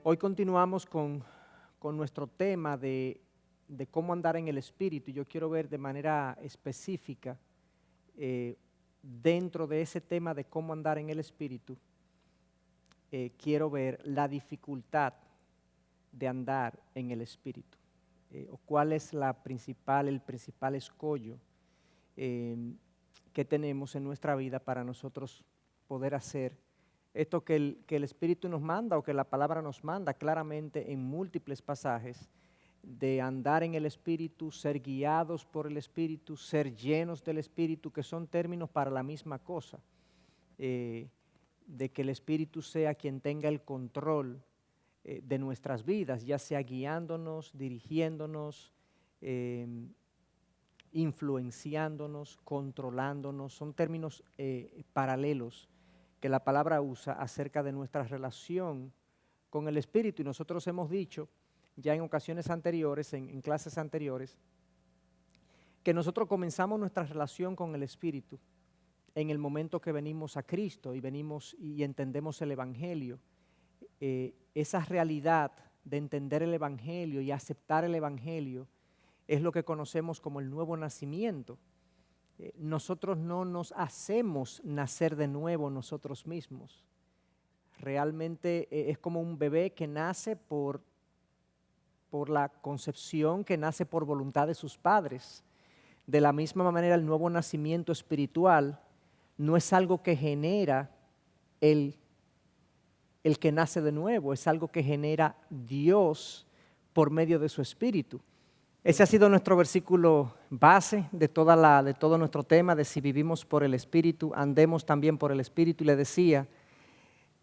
Hoy continuamos con nuestro tema de cómo andar en el Espíritu. Yo quiero ver de manera específica, dentro de ese tema de cómo andar en el Espíritu, quiero ver la dificultad de andar en el Espíritu, o cuál es el principal escollo que tenemos en nuestra vida para nosotros poder hacer esto que el Espíritu nos manda, o que la palabra nos manda claramente en múltiples pasajes, de andar en el Espíritu, ser guiados por el Espíritu, ser llenos del Espíritu, que son términos para la misma cosa, de que el Espíritu sea quien tenga el control de nuestras vidas, ya sea guiándonos, dirigiéndonos, influenciándonos, controlándonos. Son términos paralelos que la palabra usa acerca de nuestra relación con el Espíritu. Y nosotros hemos dicho ya en ocasiones anteriores, en clases anteriores, que nosotros comenzamos nuestra relación con el Espíritu en el momento que venimos a Cristo y venimos y entendemos el Evangelio. Esa realidad de entender el Evangelio y aceptar el Evangelio es lo que conocemos como el nuevo nacimiento. Nosotros no nos hacemos nacer de nuevo nosotros mismos. Realmente es como un bebé que nace por la concepción, que nace por voluntad de sus padres. De la misma manera, el nuevo nacimiento espiritual no es algo que genera el que nace de nuevo, es algo que genera Dios por medio de su Espíritu. Ese ha sido nuestro versículo base de todo nuestro tema, de si vivimos por el Espíritu, andemos también por el Espíritu. Y le decía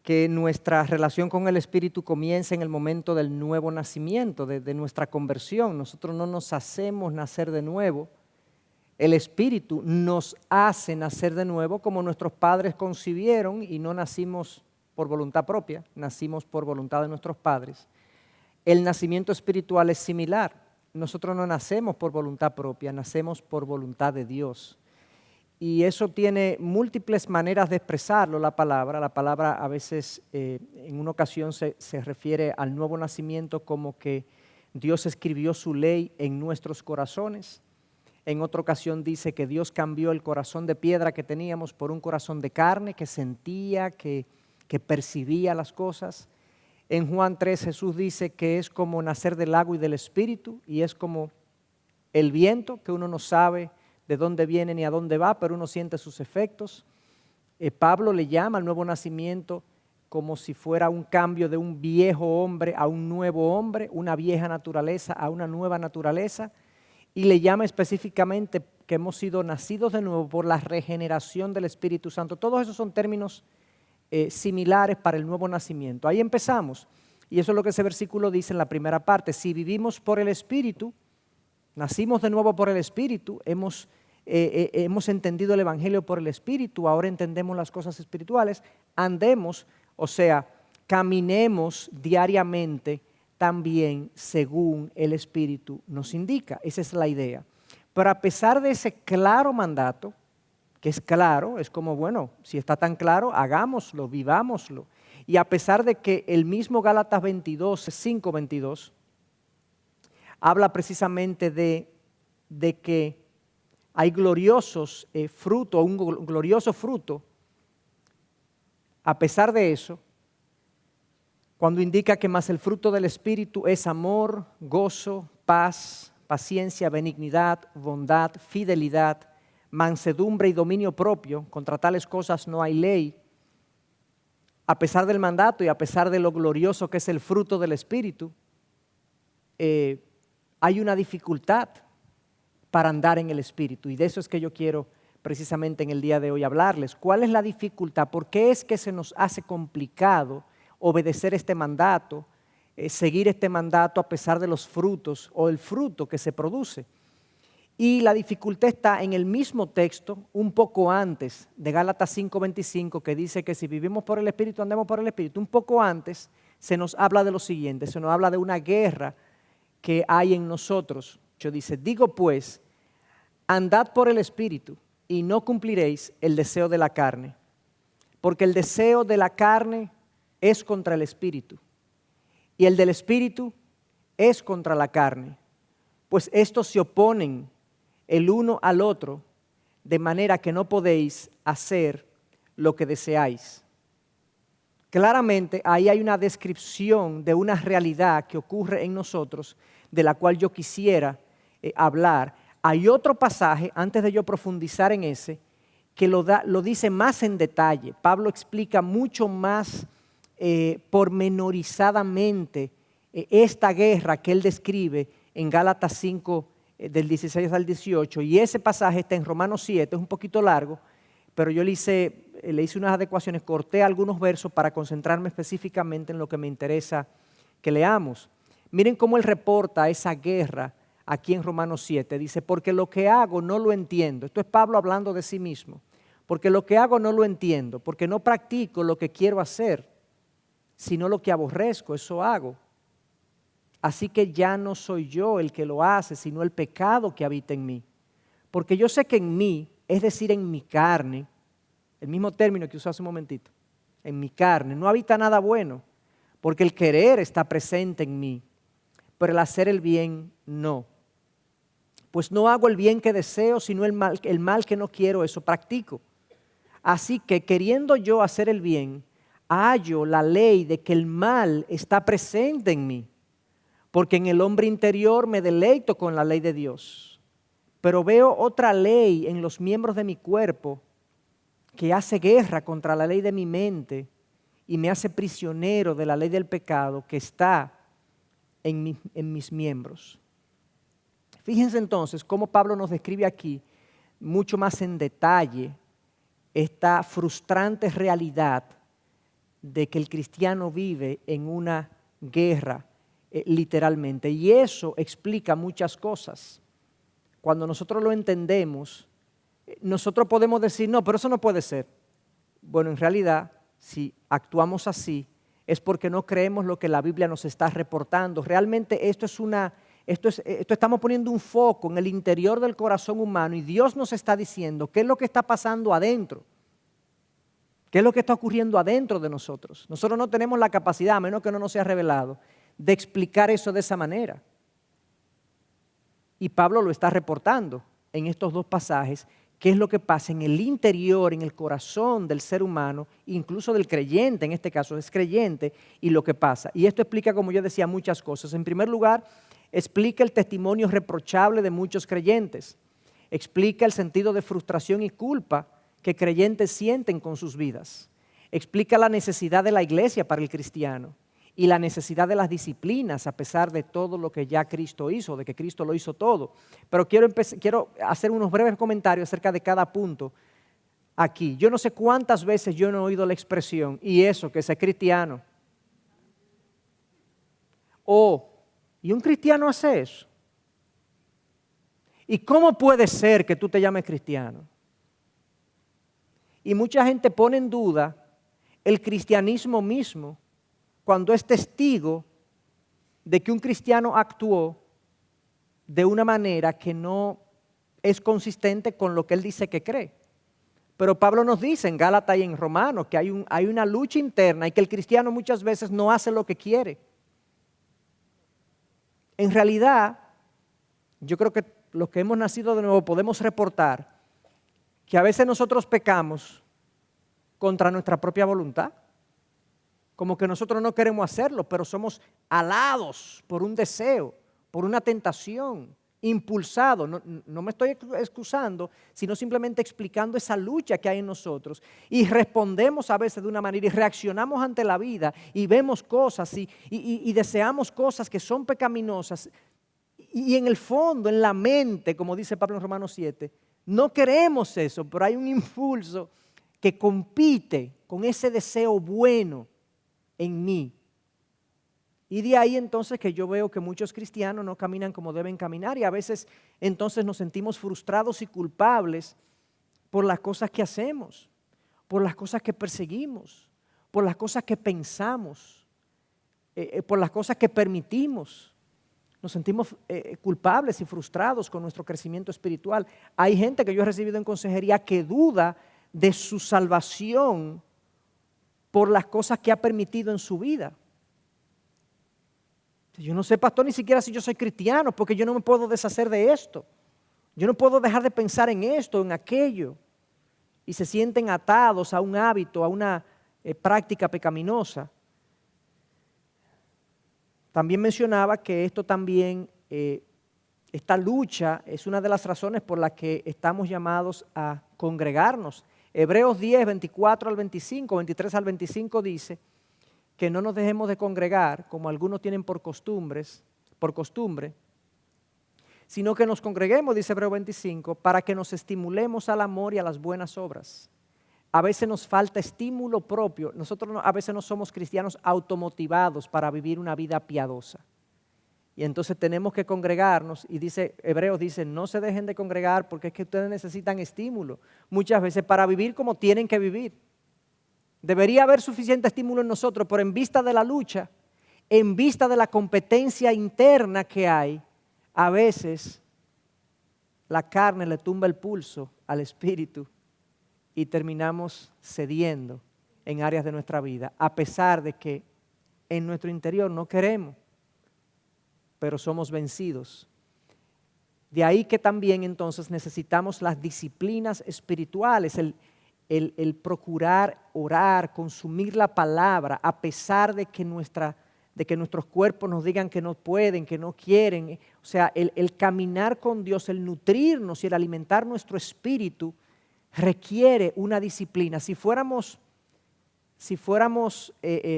que nuestra relación con el Espíritu comienza en el momento del nuevo nacimiento, de nuestra conversión. Nosotros no nos hacemos nacer de nuevo. El Espíritu nos hace nacer de nuevo, como nuestros padres concibieron, y no nacimos por voluntad propia, nacimos por voluntad de nuestros padres. El nacimiento espiritual es similar. Nosotros no nacemos por voluntad propia, nacemos por voluntad de Dios. Y eso tiene múltiples maneras de expresarlo, la palabra. La palabra a veces, en una ocasión, se refiere al nuevo nacimiento como que Dios escribió su ley en nuestros corazones. En otra ocasión dice que Dios cambió el corazón de piedra que teníamos por un corazón de carne, que sentía, que percibía las cosas. En Juan 3 Jesús dice que es como nacer del agua y del Espíritu, y es como el viento, que uno no sabe de dónde viene ni a dónde va, pero uno siente sus efectos. Pablo le llama al nuevo nacimiento como si fuera un cambio de un viejo hombre a un nuevo hombre, una vieja naturaleza a una nueva naturaleza, y le llama específicamente que hemos sido nacidos de nuevo por la regeneración del Espíritu Santo. Todos esos son términos similares para el nuevo nacimiento. Ahí empezamos, y eso es lo que ese versículo dice en la primera parte. Si vivimos por el Espíritu, nacimos de nuevo por el Espíritu, hemos entendido el Evangelio por el Espíritu, ahora entendemos las cosas espirituales, andemos, o sea, caminemos diariamente también según el Espíritu nos indica. Esa es la idea. Pero a pesar de ese claro mandato, que es claro, es como, bueno, si está tan claro, hagámoslo, vivámoslo. Y a pesar de que el mismo Gálatas 5:22, habla precisamente de que hay gloriosos frutos, un glorioso fruto, a pesar de eso, cuando indica que más el fruto del Espíritu es amor, gozo, paz, paciencia, benignidad, bondad, fidelidad, mansedumbre y dominio propio, contra tales cosas no hay ley. A pesar del mandato y a pesar de lo glorioso que es el fruto del Espíritu, hay una dificultad para andar en el Espíritu, y de eso es que yo quiero precisamente en el día de hoy hablarles. ¿Cuál es la dificultad? ¿Por qué es que se nos hace complicado obedecer este mandato, seguir este mandato a pesar de los frutos o el fruto que se produce? Y la dificultad está en el mismo texto, un poco antes de Gálatas 5:25, que dice que si vivimos por el Espíritu, andemos por el Espíritu. Un poco antes se nos habla de lo siguiente, se nos habla de una guerra que hay en nosotros. Dice, digo pues, andad por el Espíritu y no cumpliréis el deseo de la carne, porque el deseo de la carne es contra el Espíritu, y el del Espíritu es contra la carne, pues estos se oponen el uno al otro, de manera que no podéis hacer lo que deseáis. Claramente ahí hay una descripción de una realidad que ocurre en nosotros, de la cual yo quisiera hablar. Hay otro pasaje, antes de yo profundizar en ese, que lo dice más en detalle. Pablo explica mucho más pormenorizadamente esta guerra que él describe en Gálatas 5, del 16 al 18, y ese pasaje está en Romanos 7, es un poquito largo, pero yo le hice unas adecuaciones, corté algunos versos para concentrarme específicamente en lo que me interesa que leamos. Miren cómo él reporta esa guerra aquí en Romanos 7, dice, porque lo que hago no lo entiendo. Esto es Pablo hablando de sí mismo. Porque lo que hago no lo entiendo, porque no practico lo que quiero hacer, sino lo que aborrezco, eso hago. Así que ya no soy yo el que lo hace, sino el pecado que habita en mí. Porque yo sé que en mí, es decir, en mi carne, el mismo término que usé hace un momentito, en mi carne, no habita nada bueno, porque el querer está presente en mí, pero el hacer el bien no. Pues no hago el bien que deseo, sino el mal que no quiero, eso practico. Así que queriendo yo hacer el bien, hallo la ley de que el mal está presente en mí, porque en el hombre interior me deleito con la ley de Dios. Pero veo otra ley en los miembros de mi cuerpo que hace guerra contra la ley de mi mente y me hace prisionero de la ley del pecado que está en mis miembros. Fíjense entonces cómo Pablo nos describe aquí mucho más en detalle esta frustrante realidad de que el cristiano vive en una guerra literalmente. Y eso explica muchas cosas. Cuando nosotros lo entendemos, nosotros podemos decir, no, pero eso no puede ser. Bueno, en realidad, si actuamos así, es porque no creemos lo que la Biblia nos está reportando. Realmente esto estamos poniendo un foco en el interior del corazón humano y Dios nos está diciendo qué es lo que está pasando adentro. ¿Qué es lo que está ocurriendo adentro de nosotros? Nosotros no tenemos la capacidad, a menos que no nos sea revelado, de explicar eso de esa manera. Y Pablo lo está reportando en estos dos pasajes, qué es lo que pasa en el interior, en el corazón del ser humano, incluso del creyente, en este caso es creyente, y lo que pasa. Y esto explica, como yo decía, muchas cosas. En primer lugar, explica el testimonio reprochable de muchos creyentes. Explica el sentido de frustración y culpa que creyentes sienten con sus vidas. Explica la necesidad de la iglesia para el cristiano y la necesidad de las disciplinas a pesar de todo lo que ya Cristo hizo, de que Cristo lo hizo todo. Pero quiero hacer unos breves comentarios acerca de cada punto aquí. Yo no sé cuántas veces yo no he oído la expresión, y eso, que es cristiano. ¿Y un cristiano hace eso? ¿Y cómo puede ser que tú te llames cristiano? Y mucha gente pone en duda el cristianismo mismo cuando es testigo de que un cristiano actuó de una manera que no es consistente con lo que él dice que cree. Pero Pablo nos dice en Gálatas y en Romanos que hay una lucha interna y que el cristiano muchas veces no hace lo que quiere. En realidad, yo creo que los que hemos nacido de nuevo podemos reportar que a veces nosotros pecamos contra nuestra propia voluntad. Como que nosotros no queremos hacerlo, pero somos alados por un deseo, por una tentación, impulsados. No me estoy excusando, sino simplemente explicando esa lucha que hay en nosotros. Y respondemos a veces de una manera y reaccionamos ante la vida y vemos cosas y deseamos cosas que son pecaminosas. Y en el fondo, en la mente, como dice Pablo en Romanos 7, no queremos eso, pero hay un impulso que compite con ese deseo bueno en mí. Y de ahí entonces que yo veo que muchos cristianos no caminan como deben caminar y a veces entonces nos sentimos frustrados y culpables por las cosas que hacemos, por las cosas que perseguimos, por las cosas que pensamos, por las cosas que permitimos. Nos sentimos culpables y frustrados con nuestro crecimiento espiritual. Hay gente que yo he recibido en consejería que duda de su salvación por las cosas que ha permitido en su vida. Yo no sé, pastor, ni siquiera si yo soy cristiano, porque yo no me puedo deshacer de esto. Yo no puedo dejar de pensar en esto, en aquello. Y se sienten atados a un hábito, a una práctica pecaminosa. También mencionaba que esto también, esta lucha es una de las razones por las que estamos llamados a congregarnos. Hebreos 10, 24 al 25, 23 al 25 dice que no nos dejemos de congregar como algunos tienen por costumbre, sino que nos congreguemos, dice Hebreos 25, para que nos estimulemos al amor y a las buenas obras. A veces nos falta estímulo propio. Nosotros a veces no somos cristianos automotivados para vivir una vida piadosa. Y entonces tenemos que congregarnos y Hebreos dice, no se dejen de congregar porque es que ustedes necesitan estímulo muchas veces para vivir como tienen que vivir. Debería haber suficiente estímulo en nosotros, pero en vista de la lucha, en vista de la competencia interna que hay, a veces la carne le tumba el pulso al espíritu y terminamos cediendo en áreas de nuestra vida, a pesar de que en nuestro interior no queremos, pero somos vencidos. De ahí que también entonces necesitamos las disciplinas espirituales, el procurar orar, consumir la palabra, a pesar de que nuestros cuerpos nos digan que no pueden, que no quieren. O sea, el caminar con Dios, el nutrirnos y el alimentar nuestro espíritu requiere una disciplina. Si fuéramos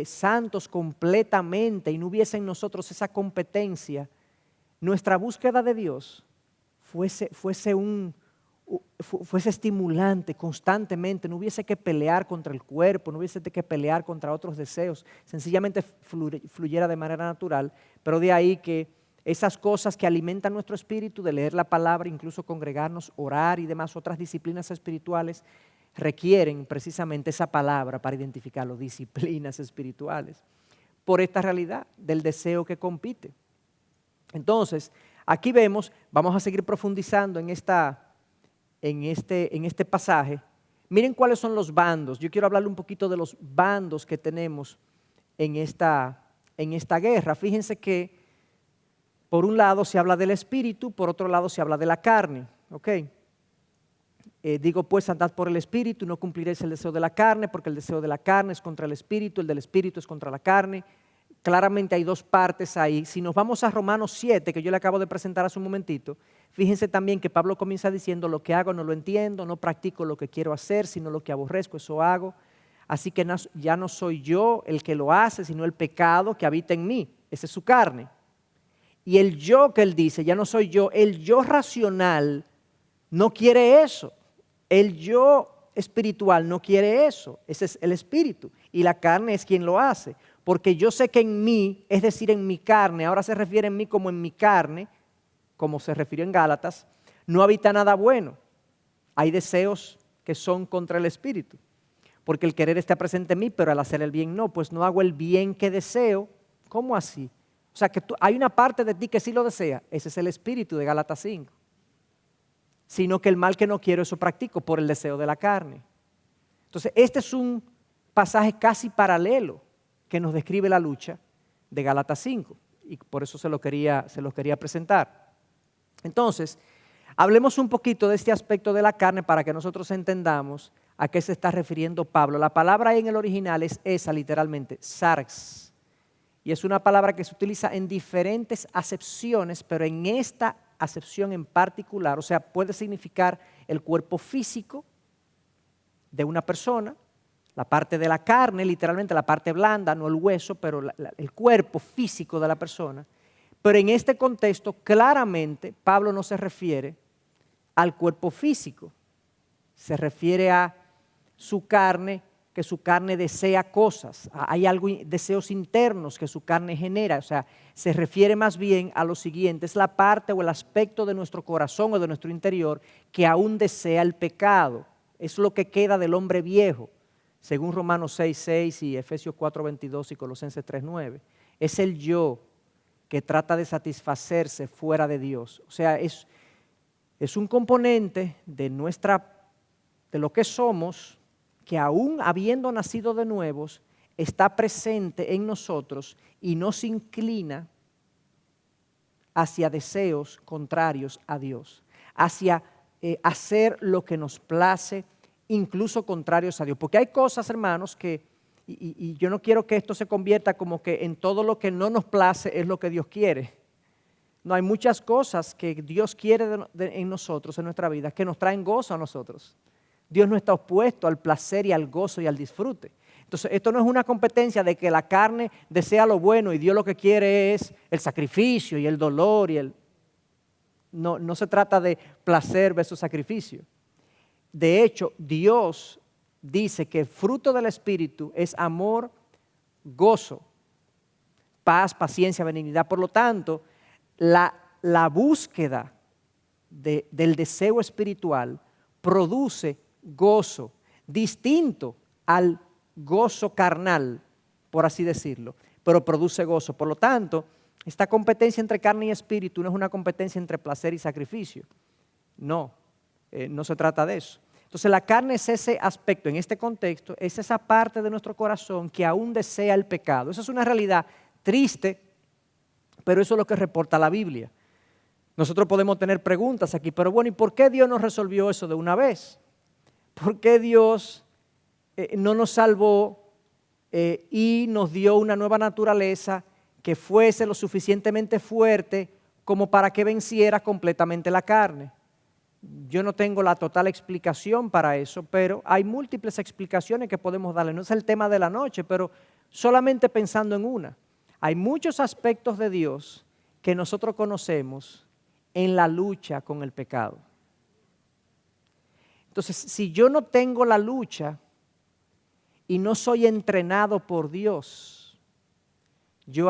santos completamente y no hubiese en nosotros esa competencia, nuestra búsqueda de Dios fuese estimulante constantemente, no hubiese que pelear contra el cuerpo, no hubiese que pelear contra otros deseos, sencillamente fluyera de manera natural, pero de ahí que esas cosas que alimentan nuestro espíritu, de leer la palabra, incluso congregarnos, orar y demás otras disciplinas espirituales, requieren precisamente esa palabra para identificarlo, disciplinas espirituales, por esta realidad del deseo que compite. Entonces, aquí vamos a seguir profundizando en este pasaje. Miren cuáles son los bandos. Yo quiero hablarle un poquito de los bandos que tenemos en esta guerra. Fíjense que por un lado se habla del espíritu, por otro lado se habla de la carne. ¿Ok? Digo pues, andad por el espíritu, no cumpliréis el deseo de la carne, porque el deseo de la carne es contra el espíritu, el del espíritu es contra la carne. Claramente hay dos partes ahí. Si nos vamos a Romanos 7, que yo le acabo de presentar hace un momentito, fíjense también que Pablo comienza diciendo, lo que hago no lo entiendo, no practico lo que quiero hacer, sino lo que aborrezco, eso hago. Así que ya no soy yo el que lo hace, sino el pecado que habita en mí. Esa es su carne. Y el yo que él dice, ya no soy yo, el yo racional no quiere eso. El yo espiritual no quiere eso. Ese es el espíritu. Y la carne es quien lo hace. Porque yo sé que en mí, es decir, en mi carne, ahora se refiere en mí como en mi carne, como se refirió en Gálatas, no habita nada bueno. Hay deseos que son contra el espíritu. Porque el querer está presente en mí, pero al hacer el bien no. Pues no hago el bien que deseo. ¿Cómo así? O sea, que hay una parte de ti que sí lo desea. Ese es el espíritu de Gálatas 5. Sino que el mal que no quiero, eso practico por el deseo de la carne. Entonces, este es un pasaje casi paralelo que nos describe la lucha de Gálatas 5. Y por eso se los quería presentar. Entonces, hablemos un poquito de este aspecto de la carne para que nosotros entendamos a qué se está refiriendo Pablo. La palabra ahí en el original es esa, literalmente, sarx. Y es una palabra que se utiliza en diferentes acepciones, pero en esta acepción en particular, o sea, puede significar el cuerpo físico de una persona, la parte de la carne, literalmente la parte blanda, no el hueso, pero el cuerpo físico de la persona. Pero en este contexto, claramente, Pablo no se refiere al cuerpo físico, se refiere a su carne, que su carne desea cosas, hay deseos internos que su carne genera, o sea, se refiere más bien a lo siguiente, es la parte o el aspecto de nuestro corazón o de nuestro interior que aún desea el pecado, es lo que queda del hombre viejo, según Romanos 6:6 y Efesios 4:22 y Colosenses 3:9, es el yo que trata de satisfacerse fuera de Dios, o sea, es un componente de lo que somos, que aún habiendo nacido de nuevos, está presente en nosotros y nos inclina hacia deseos contrarios a Dios, hacia hacer lo que nos place, incluso contrarios a Dios. Porque hay cosas, hermanos, y yo no quiero que esto se convierta como que en todo lo que no nos place es lo que Dios quiere. No, hay muchas cosas que Dios quiere en nosotros, en nuestra vida, que nos traen gozo a nosotros. Dios no está opuesto al placer y al gozo y al disfrute. Entonces, esto no es una competencia de que la carne desea lo bueno y Dios lo que quiere es el sacrificio y el dolor No se trata de placer versus sacrificio. De hecho, Dios dice que el fruto del Espíritu es amor, gozo, paz, paciencia, benignidad. Por lo tanto, la búsqueda del deseo espiritual produce gozo, distinto al gozo carnal, por así decirlo, pero produce gozo. Por lo tanto, esta competencia entre carne y espíritu no es una competencia entre placer y sacrificio. No se trata de eso. Entonces la carne es ese aspecto, en este contexto, es esa parte de nuestro corazón que aún desea el pecado. Esa es una realidad triste, pero eso es lo que reporta la Biblia. Nosotros podemos tener preguntas aquí, pero bueno, ¿y por qué Dios no resolvió eso de una vez? ¿Por qué Dios no nos salvó y nos dio una nueva naturaleza que fuese lo suficientemente fuerte como para que venciera completamente la carne? Yo no tengo la total explicación para eso, pero hay múltiples explicaciones que podemos darle. No es el tema de la noche, pero solamente pensando en una. Hay muchos aspectos de Dios que nosotros conocemos en la lucha con el pecado. Entonces, si yo no tengo la lucha y no soy entrenado por Dios,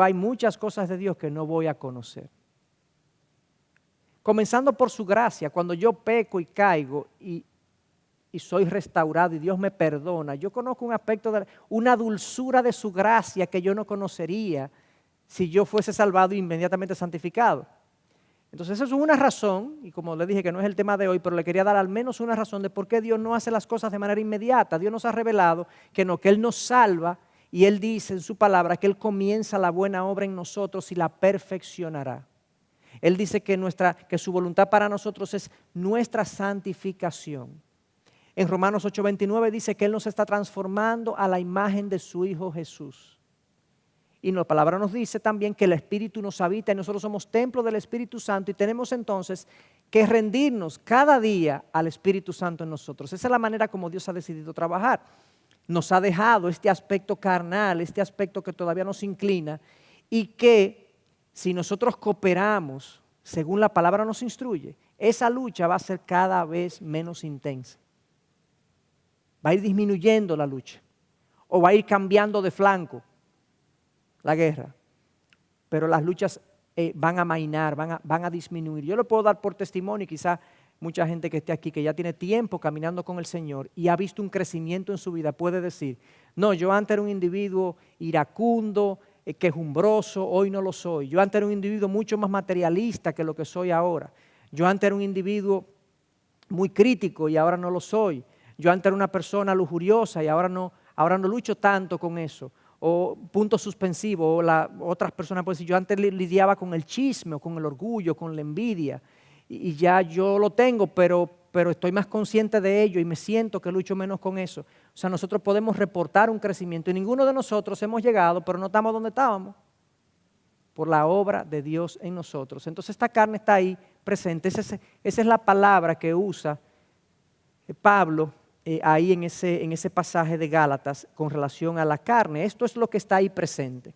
hay muchas cosas de Dios que no voy a conocer. Comenzando por su gracia, cuando yo peco y caigo y soy restaurado y Dios me perdona, yo conozco un aspecto una dulzura de su gracia que yo no conocería si yo fuese salvado e inmediatamente santificado. Entonces eso es una razón, y como le dije que no es el tema de hoy, pero le quería dar al menos una razón de por qué Dios no hace las cosas de manera inmediata. Dios nos ha revelado que Él nos salva y Él dice en su palabra que Él comienza la buena obra en nosotros y la perfeccionará. Él dice que su voluntad para nosotros es nuestra santificación. En Romanos 8:29 dice que Él nos está transformando a la imagen de su Hijo Jesús. Y la palabra nos dice también que el Espíritu nos habita y nosotros somos templo del Espíritu Santo y tenemos entonces que rendirnos cada día al Espíritu Santo en nosotros. Esa es la manera como Dios ha decidido trabajar. Nos ha dejado este aspecto carnal, este aspecto que todavía nos inclina y que si nosotros cooperamos según la palabra nos instruye, esa lucha va a ser cada vez menos intensa. Va a ir disminuyendo la lucha o va a ir cambiando de flanco la guerra, pero las luchas van a amainar, van a disminuir. Yo le puedo dar por testimonio, y quizá mucha gente que esté aquí, que ya tiene tiempo caminando con el Señor y ha visto un crecimiento en su vida, puede decir, no, yo antes era un individuo iracundo, quejumbroso, hoy no lo soy. Yo antes era un individuo mucho más materialista que lo que soy ahora. Yo antes era un individuo muy crítico y ahora no lo soy. Yo antes era una persona lujuriosa y ahora no lucho tanto con eso. O punto suspensivo, otras personas pueden decir, yo antes lidiaba con el chisme, o con el orgullo, con la envidia, y ya yo lo tengo, pero estoy más consciente de ello y me siento que lucho menos con eso. O sea, nosotros podemos reportar un crecimiento y ninguno de nosotros hemos llegado, pero no estamos donde estábamos, por la obra de Dios en nosotros. Entonces esta carne está ahí presente, esa es la palabra que usa Pablo ahí en ese pasaje de Gálatas con relación a la carne. Esto es lo que está ahí presente.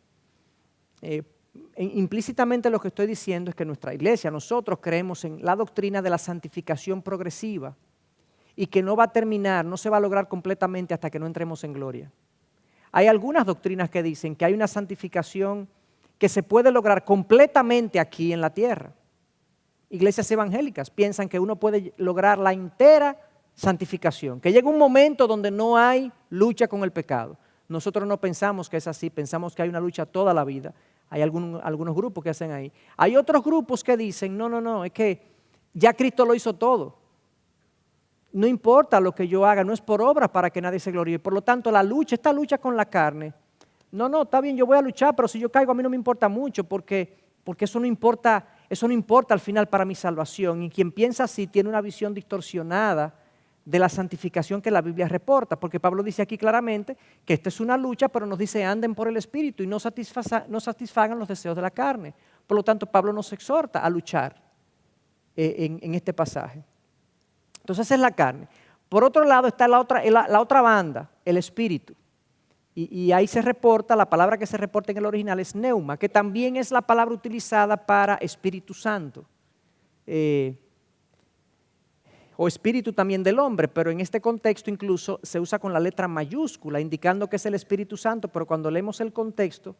Implícitamente lo que estoy diciendo es que nuestra iglesia, nosotros creemos en la doctrina de la santificación progresiva y que no va a terminar, no se va a lograr completamente hasta que no entremos en gloria. Hay algunas doctrinas que dicen que hay una santificación que se puede lograr completamente aquí en la tierra. Iglesias evangélicas piensan que uno puede lograr la entera santificación, que llega un momento donde no hay lucha con el pecado. Nosotros no pensamos que es así, pensamos que hay una lucha toda la vida. Hay algunos grupos que hacen ahí. Hay otros grupos que dicen, no, es que ya Cristo lo hizo todo. No importa lo que yo haga, no es por obras para que nadie se gloríe. Por lo tanto, esta lucha con la carne, no, está bien, yo voy a luchar, pero si yo caigo a mí no me importa mucho porque eso no importa eso no importa al final para mi salvación. Y quien piensa así tiene una visión distorsionada de la santificación que la Biblia reporta, porque Pablo dice aquí claramente que esta es una lucha, pero nos dice anden por el Espíritu y no satisfagan los deseos de la carne. Por lo tanto, Pablo nos exhorta a luchar en este pasaje. Entonces esa es la carne. Por otro lado está la otra banda, el Espíritu. Y ahí se reporta, la palabra que se reporta en el original es neuma, que también es la palabra utilizada para Espíritu Santo. O espíritu también del hombre, pero en este contexto incluso se usa con la letra mayúscula, indicando que es el Espíritu Santo, pero cuando leemos el contexto,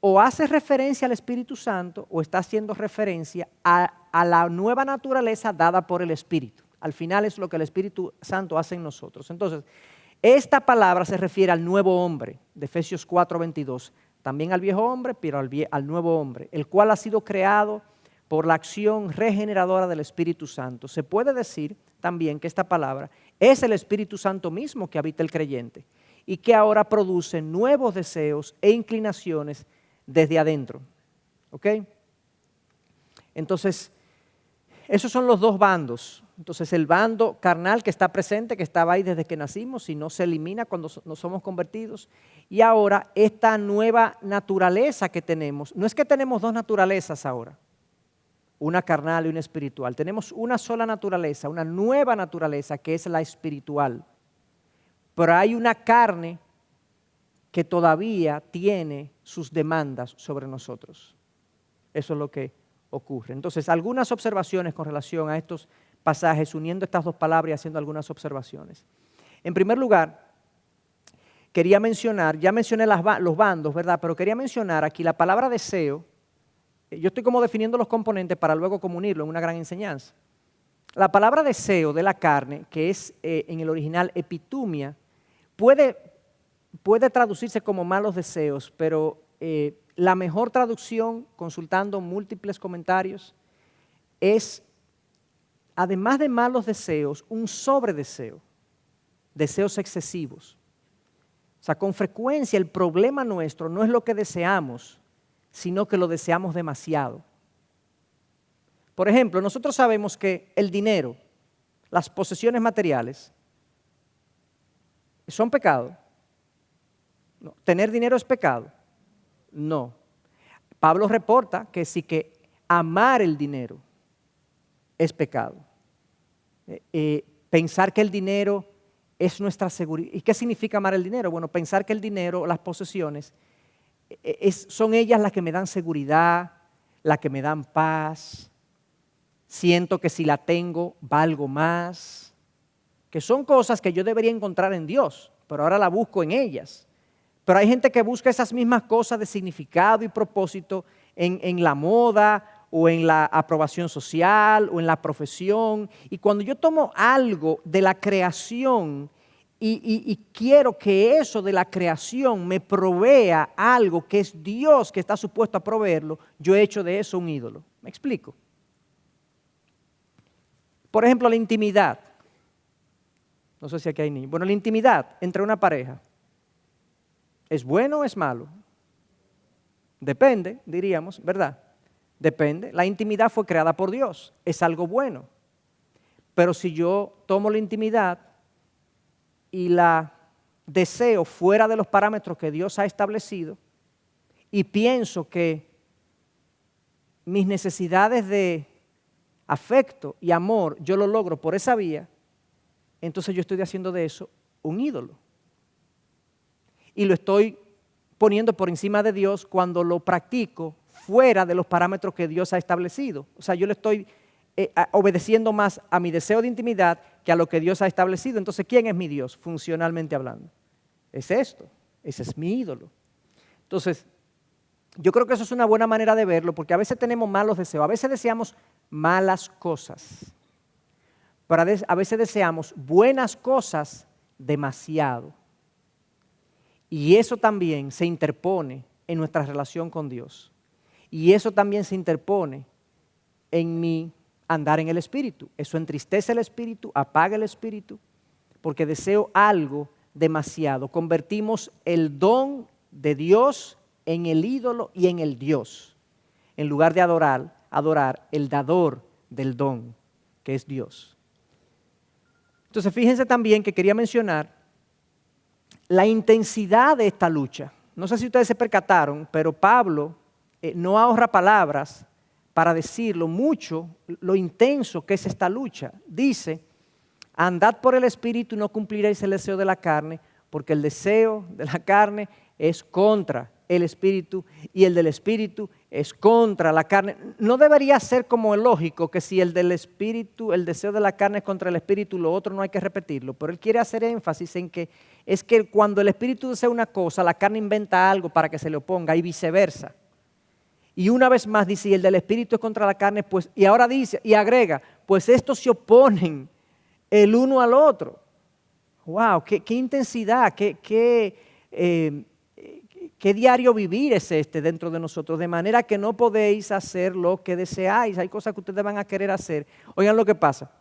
o hace referencia al Espíritu Santo o está haciendo referencia a la nueva naturaleza dada por el Espíritu. Al final es lo que el Espíritu Santo hace en nosotros. Entonces, esta palabra se refiere al nuevo hombre, de Efesios 4:22, también al viejo hombre, pero al nuevo hombre, el cual ha sido creado por la acción regeneradora del Espíritu Santo. Se puede decir también que esta palabra es el Espíritu Santo mismo que habita el creyente y que ahora produce nuevos deseos e inclinaciones desde adentro. ¿Ok? Entonces, esos son los dos bandos. Entonces, el bando carnal que está presente, que estaba ahí desde que nacimos y no se elimina cuando nos somos convertidos. Y ahora, esta nueva naturaleza que tenemos, no es que tenemos dos naturalezas ahora, una carnal y una espiritual. Tenemos una sola naturaleza, una nueva naturaleza que es la espiritual. Pero hay una carne que todavía tiene sus demandas sobre nosotros. Eso es lo que ocurre. Entonces, algunas observaciones con relación a estos pasajes, uniendo estas dos palabras y haciendo algunas observaciones. En primer lugar, quería mencionar, ya mencioné los bandos, ¿verdad? Pero quería mencionar aquí la palabra deseo. Yo estoy como definiendo los componentes para luego comunirlo en una gran enseñanza. La palabra deseo de la carne, que es en el original epitumia, puede traducirse como malos deseos, pero la mejor traducción, consultando múltiples comentarios, es, además de malos deseos, un sobredeseo, deseos excesivos. O sea, con frecuencia el problema nuestro no es lo que deseamos, sino que lo deseamos demasiado. Por ejemplo, nosotros sabemos que el dinero, las posesiones materiales, ¿son pecado? No. ¿Tener dinero es pecado? No. Pablo reporta que sí, que amar el dinero es pecado. Pensar que el dinero es nuestra seguridad. ¿Y qué significa amar el dinero? Bueno, pensar que el dinero, las posesiones, son ellas las que me dan seguridad, las que me dan paz. Siento que si la tengo, valgo más. Que son cosas que yo debería encontrar en Dios, pero ahora la busco en ellas. Pero hay gente que busca esas mismas cosas de significado y propósito en la moda o en la aprobación social o en la profesión. Y cuando yo tomo algo de la creación y quiero que eso de la creación me provea algo que es Dios que está supuesto a proveerlo, yo he hecho de eso un ídolo. ¿Me explico? Por ejemplo, la intimidad. No sé si aquí hay niños. Bueno, la intimidad entre una pareja. ¿Es bueno o es malo? Depende, diríamos, ¿verdad? Depende. La intimidad fue creada por Dios, es algo bueno. Pero si yo tomo la intimidad y la deseo fuera de los parámetros que Dios ha establecido y pienso que mis necesidades de afecto y amor yo lo logro por esa vía, entonces yo estoy haciendo de eso un ídolo. Y lo estoy poniendo por encima de Dios cuando lo practico fuera de los parámetros que Dios ha establecido. O sea, yo le estoy obedeciendo más a mi deseo de intimidad que a lo que Dios ha establecido. Entonces, ¿quién es mi Dios, funcionalmente hablando? Es esto, ese es mi ídolo. Entonces, yo creo que eso es una buena manera de verlo, porque a veces tenemos malos deseos, a veces deseamos malas cosas, pero a veces deseamos buenas cosas demasiado. Y eso también se interpone en nuestra relación con Dios. Y eso también se interpone en mi andar en el Espíritu. Eso entristece el Espíritu, apaga el Espíritu, porque deseo algo demasiado. Convertimos el don de Dios en el ídolo y en el Dios, en lugar de adorar adorar el dador del don, que es Dios. Entonces, fíjense también que quería mencionar la intensidad de esta lucha. No sé si ustedes se percataron, pero Pablo no ahorra palabras para decir lo mucho, lo intenso que es esta lucha. Dice, andad por el Espíritu y no cumpliréis el deseo de la carne, porque el deseo de la carne es contra el Espíritu y el del Espíritu es contra la carne. No debería ser como lógico que si el del Espíritu, el deseo de la carne es contra el Espíritu, lo otro no hay que repetirlo, pero él quiere hacer énfasis en que es que cuando el Espíritu desea una cosa, la carne inventa algo para que se le oponga y viceversa. Y una vez más dice, y el del Espíritu es contra la carne, pues, y ahora dice, y agrega, pues estos se oponen el uno al otro. ¡Wow! ¡Qué intensidad! ¡Qué diario vivir es este dentro de nosotros! De manera que no podéis hacer lo que deseáis. Hay cosas que ustedes van a querer hacer. Oigan lo que pasa.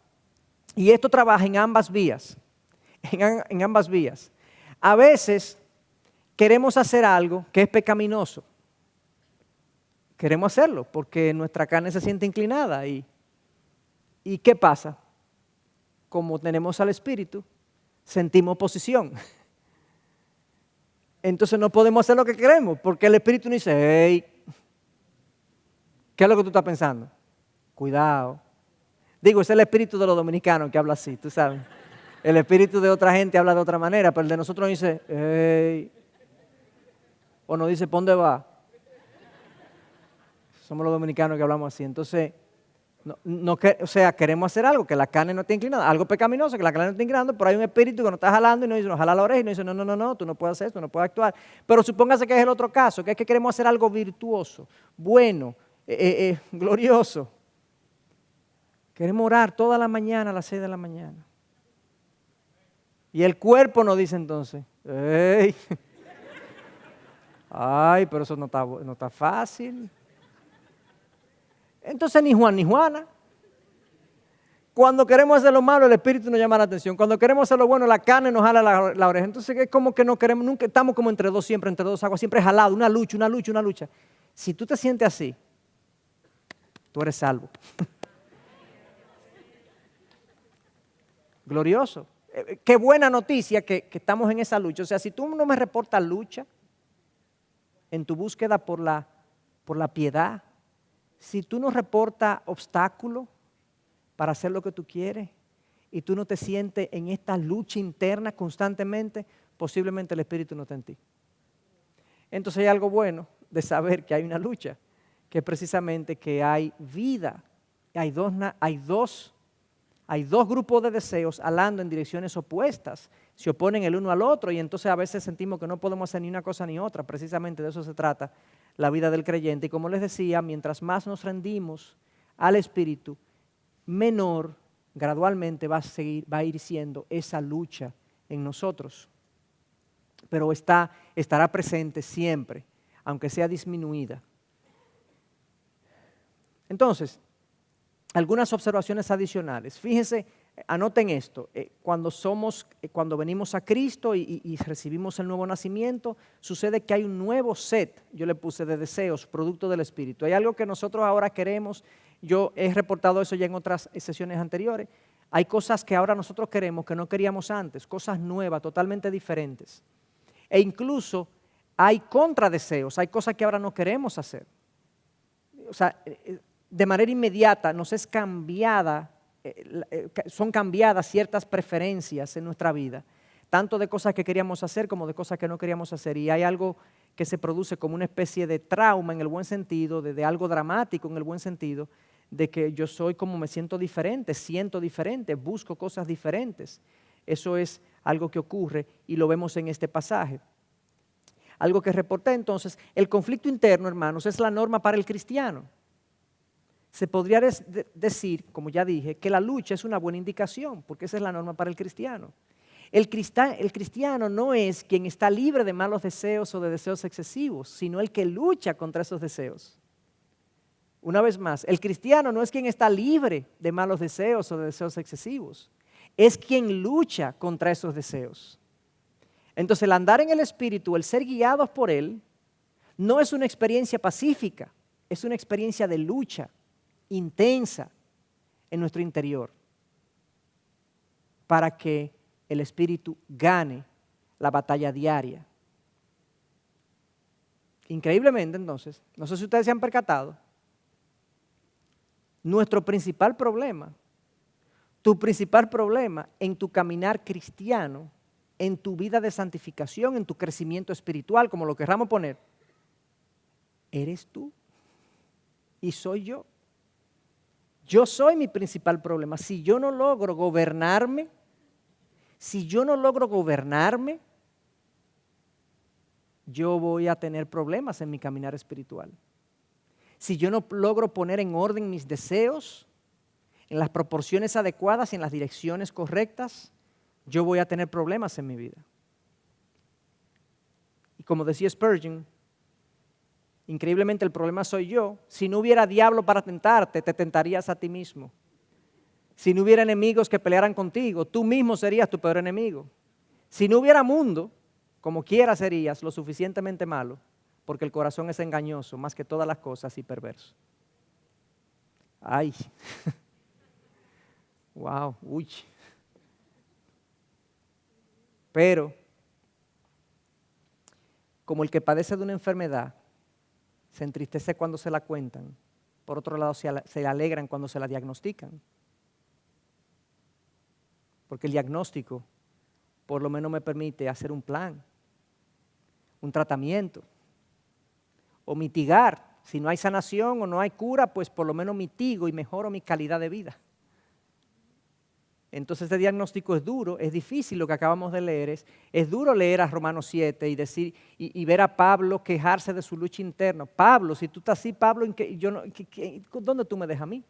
Y esto trabaja en ambas vías. En ambas vías. A veces queremos hacer algo que es pecaminoso. Queremos hacerlo porque nuestra carne se siente inclinada. ¿Y qué pasa? Como tenemos al Espíritu, sentimos oposición. Entonces no podemos hacer lo que queremos porque el Espíritu nos dice, hey, ¿qué es lo que tú estás pensando? Cuidado. Digo, es el espíritu de los dominicanos que habla así, tú sabes. El espíritu de otra gente habla de otra manera, pero el de nosotros nos dice, hey. O nos dice, ¿por dónde va? Somos los dominicanos que hablamos así. Entonces, queremos hacer algo que la carne no esté inclinada, algo pecaminoso que la carne no esté inclinando, pero hay un espíritu que nos está jalando y nos jala la oreja y nos dice, no, tú no puedes hacer esto, no puedes actuar. Pero supóngase que es el otro caso, que es que queremos hacer algo virtuoso, bueno, glorioso. Queremos orar toda la mañana a las 6 de la mañana. Y el cuerpo nos dice entonces, hey, ay, pero eso no está fácil. Entonces ni Juan ni Juana. Cuando queremos hacer lo malo, el espíritu nos llama la atención. Cuando queremos hacer lo bueno, la carne nos jala la oreja. Entonces es como que no queremos, nunca estamos como entre dos, siempre entre dos aguas, siempre jalados, una lucha. Si tú te sientes así, tú eres salvo. Glorioso. Qué buena noticia que estamos en esa lucha. O sea, si tú no me reportas lucha en tu búsqueda por la piedad, si tú no reportas obstáculos para hacer lo que tú quieres y tú no te sientes en esta lucha interna constantemente, posiblemente el Espíritu no está en ti. Entonces hay algo bueno de saber que hay una lucha, que es precisamente que hay vida. Hay dos grupos de deseos hablando en direcciones opuestas, se oponen el uno al otro y entonces a veces sentimos que no podemos hacer ni una cosa ni otra. Precisamente de eso se trata la vida del creyente. Y como les decía, mientras más nos rendimos al Espíritu, menor gradualmente va a ir siendo esa lucha en nosotros. Pero estará presente siempre, aunque sea disminuida. Entonces, algunas observaciones adicionales. Fíjense, anoten esto, cuando venimos a Cristo y recibimos el nuevo nacimiento, sucede que hay un nuevo set, yo le puse de deseos, producto del Espíritu. Hay algo que nosotros ahora queremos, yo he reportado eso ya en otras sesiones anteriores, hay cosas que ahora nosotros queremos que no queríamos antes, cosas nuevas, totalmente diferentes. E incluso hay contradeseos, hay cosas que ahora no queremos hacer. O sea, de manera inmediata son cambiadas ciertas preferencias en nuestra vida, tanto de cosas que queríamos hacer como de cosas que no queríamos hacer. Y hay algo que se produce como una especie de trauma en el buen sentido, de algo dramático en el buen sentido, de que yo soy como me siento diferente, busco cosas diferentes. Eso es algo que ocurre y lo vemos en este pasaje. Algo que reporté entonces, el conflicto interno, hermanos, es la norma para el cristiano. Se podría decir, como ya dije, que la lucha es una buena indicación, porque esa es la norma para el cristiano. El cristiano no es quien está libre de malos deseos o de deseos excesivos, sino el que lucha contra esos deseos. Una vez más, el cristiano no es quien está libre de malos deseos o de deseos excesivos, es quien lucha contra esos deseos. Entonces, el andar en el Espíritu, el ser guiados por Él, no es una experiencia pacífica, es una experiencia de lucha. intensa en nuestro interior para que el Espíritu gane la batalla diaria. Increíblemente, entonces, no sé si ustedes se han percatado, nuestro principal problema, tu principal problema en tu caminar cristiano, en tu vida de santificación, en tu crecimiento espiritual, como lo querramos poner, eres tú y soy yo. Yo soy mi principal problema. Si yo no logro gobernarme, yo voy a tener problemas en mi caminar espiritual. Si yo no logro poner en orden mis deseos, en las proporciones adecuadas y en las direcciones correctas, yo voy a tener problemas en mi vida. Y como decía Spurgeon, increíblemente el problema soy yo. Si no hubiera diablo para tentarte, te tentarías a ti mismo. Si no hubiera enemigos que pelearan contigo, tú mismo serías tu peor enemigo. Si no hubiera mundo, como quiera serías lo suficientemente malo, porque el corazón es engañoso más que todas las cosas y perverso. Ay, wow, uy. Pero, como el que padece de una enfermedad, se entristece cuando se la cuentan, por otro lado se alegran cuando se la diagnostican. Porque el diagnóstico por lo menos me permite hacer un plan, un tratamiento, o mitigar. Si no hay sanación o no hay cura, pues por lo menos mitigo y mejoro mi calidad de vida. Entonces este diagnóstico es duro, es difícil. Lo que acabamos de leer es duro leer a Romanos 7 y decir y ver a Pablo quejarse de su lucha interna. Pablo, si tú estás así, Pablo, ¿dónde tú me dejas a mí?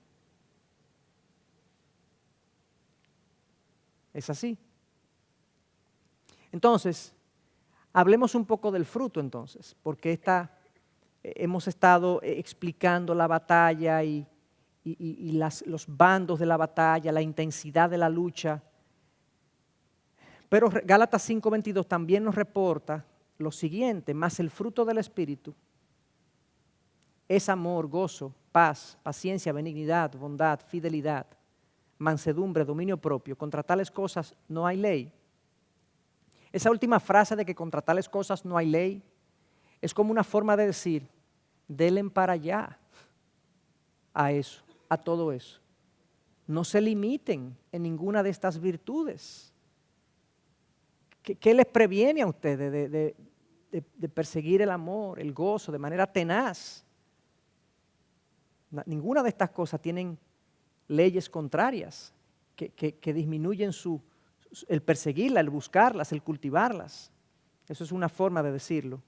Es así. Entonces, hablemos un poco del fruto entonces, porque hemos estado explicando la batalla y los bandos de la batalla, la intensidad de la lucha. Pero Gálatas 5:22 también nos reporta lo siguiente: más el fruto del Espíritu es amor, gozo, paz, paciencia, benignidad, bondad, fidelidad, mansedumbre, dominio propio. Contra tales cosas no hay ley. Esa última frase de que contra tales cosas no hay ley es como una forma de decir, denle para allá a eso, a todo eso. No se limiten en ninguna de estas virtudes. ¿Qué les previene a ustedes de perseguir el amor, el gozo de manera tenaz? Ninguna de estas cosas tienen leyes contrarias que disminuyen el perseguirlas, el buscarlas, el cultivarlas. Eso es una forma de decirlo,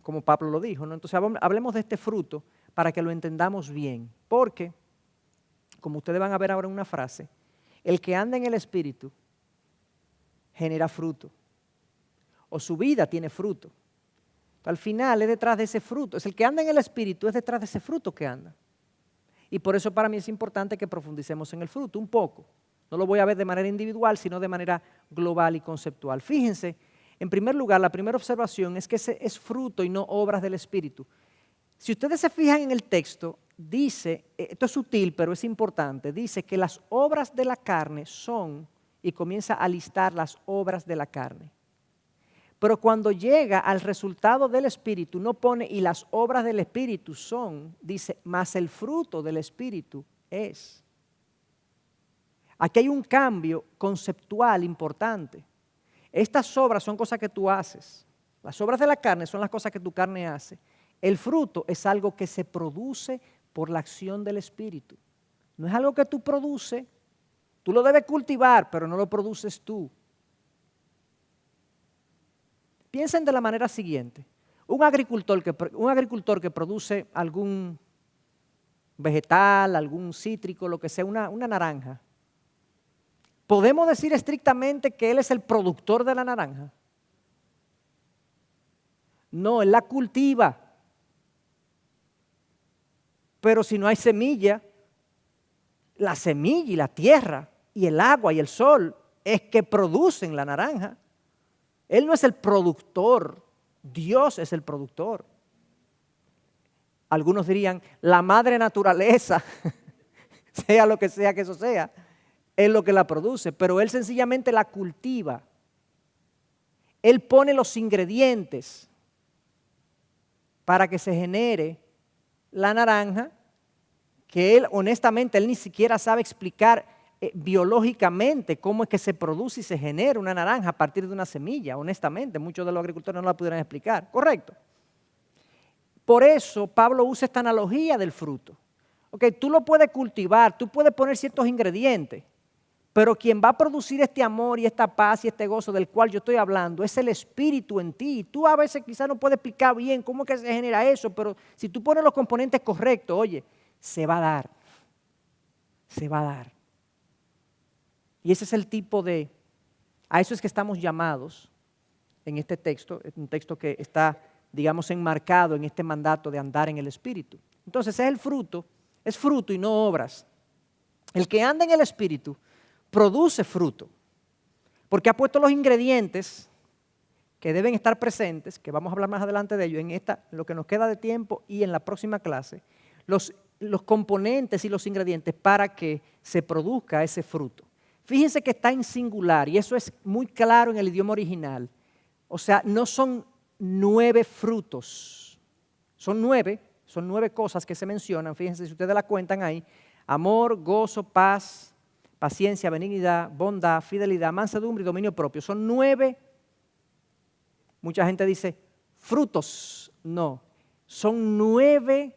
como Pablo lo dijo, ¿no? Entonces hablemos de este fruto para que lo entendamos bien, porque, como ustedes van a ver ahora en una frase, el que anda en el Espíritu genera fruto, o su vida tiene fruto. Al final es detrás de ese fruto, es el que anda en el Espíritu, es detrás de ese fruto que anda. Y por eso para mí es importante que profundicemos en el fruto un poco. No lo voy a ver de manera individual, sino de manera global y conceptual. Fíjense, en primer lugar, la primera observación es que ese es fruto y no obras del Espíritu. Si ustedes se fijan en el texto, dice, esto es sutil pero es importante, dice que las obras de la carne son, y comienza a listar las obras de la carne. Pero cuando llega al resultado del Espíritu, no pone y las obras del Espíritu son, dice, más el fruto del Espíritu es. Aquí hay un cambio conceptual importante. Estas obras son cosas que tú haces. Las obras de la carne son las cosas que tu carne hace. El fruto es algo que se produce por la acción del Espíritu. No es algo que tú produces. Tú lo debes cultivar, pero no lo produces tú. Piensen de la manera siguiente. Un agricultor que produce algún vegetal, algún cítrico, lo que sea, una naranja. ¿Podemos decir estrictamente que él es el productor de la naranja? No, él la cultiva. Pero si no hay semilla, la semilla y la tierra y el agua y el sol es que producen la naranja. Él no es el productor, Dios es el productor. algunos dirían la madre naturaleza, sea lo que sea que eso sea, es lo que la produce, pero él sencillamente la cultiva. Él pone los ingredientes para que se genere la naranja, que él honestamente, él ni siquiera sabe explicar biológicamente cómo es que se produce y se genera una naranja a partir de una semilla, honestamente. Muchos de los agricultores no la pudieran explicar, ¿correcto? Por eso Pablo usa esta analogía del fruto. Ok, tú lo puedes cultivar, tú puedes poner ciertos ingredientes, pero quien va a producir este amor y esta paz y este gozo del cual yo estoy hablando es el Espíritu en ti. Tú a veces quizás no puedes explicar bien cómo es que se genera eso, pero si tú pones los componentes correctos, oye, se va a dar. Se va a dar. Y ese es el tipo de, a eso es que estamos llamados en este texto, es un texto que está, digamos, enmarcado en este mandato de andar en el Espíritu. Entonces es fruto y no obras. El que anda en el Espíritu produce fruto, porque ha puesto los ingredientes que deben estar presentes, que vamos a hablar más adelante de ello, en lo que nos queda de tiempo y en la próxima clase, los componentes y los ingredientes para que se produzca ese fruto. Fíjense que está en singular y eso es muy claro en el idioma original. O sea, no son 9 frutos, son 9 cosas que se mencionan. Fíjense si ustedes la cuentan ahí: amor, gozo, paz, paciencia, benignidad, bondad, fidelidad, mansedumbre y dominio propio. Son 9. Mucha gente dice frutos. No, son 9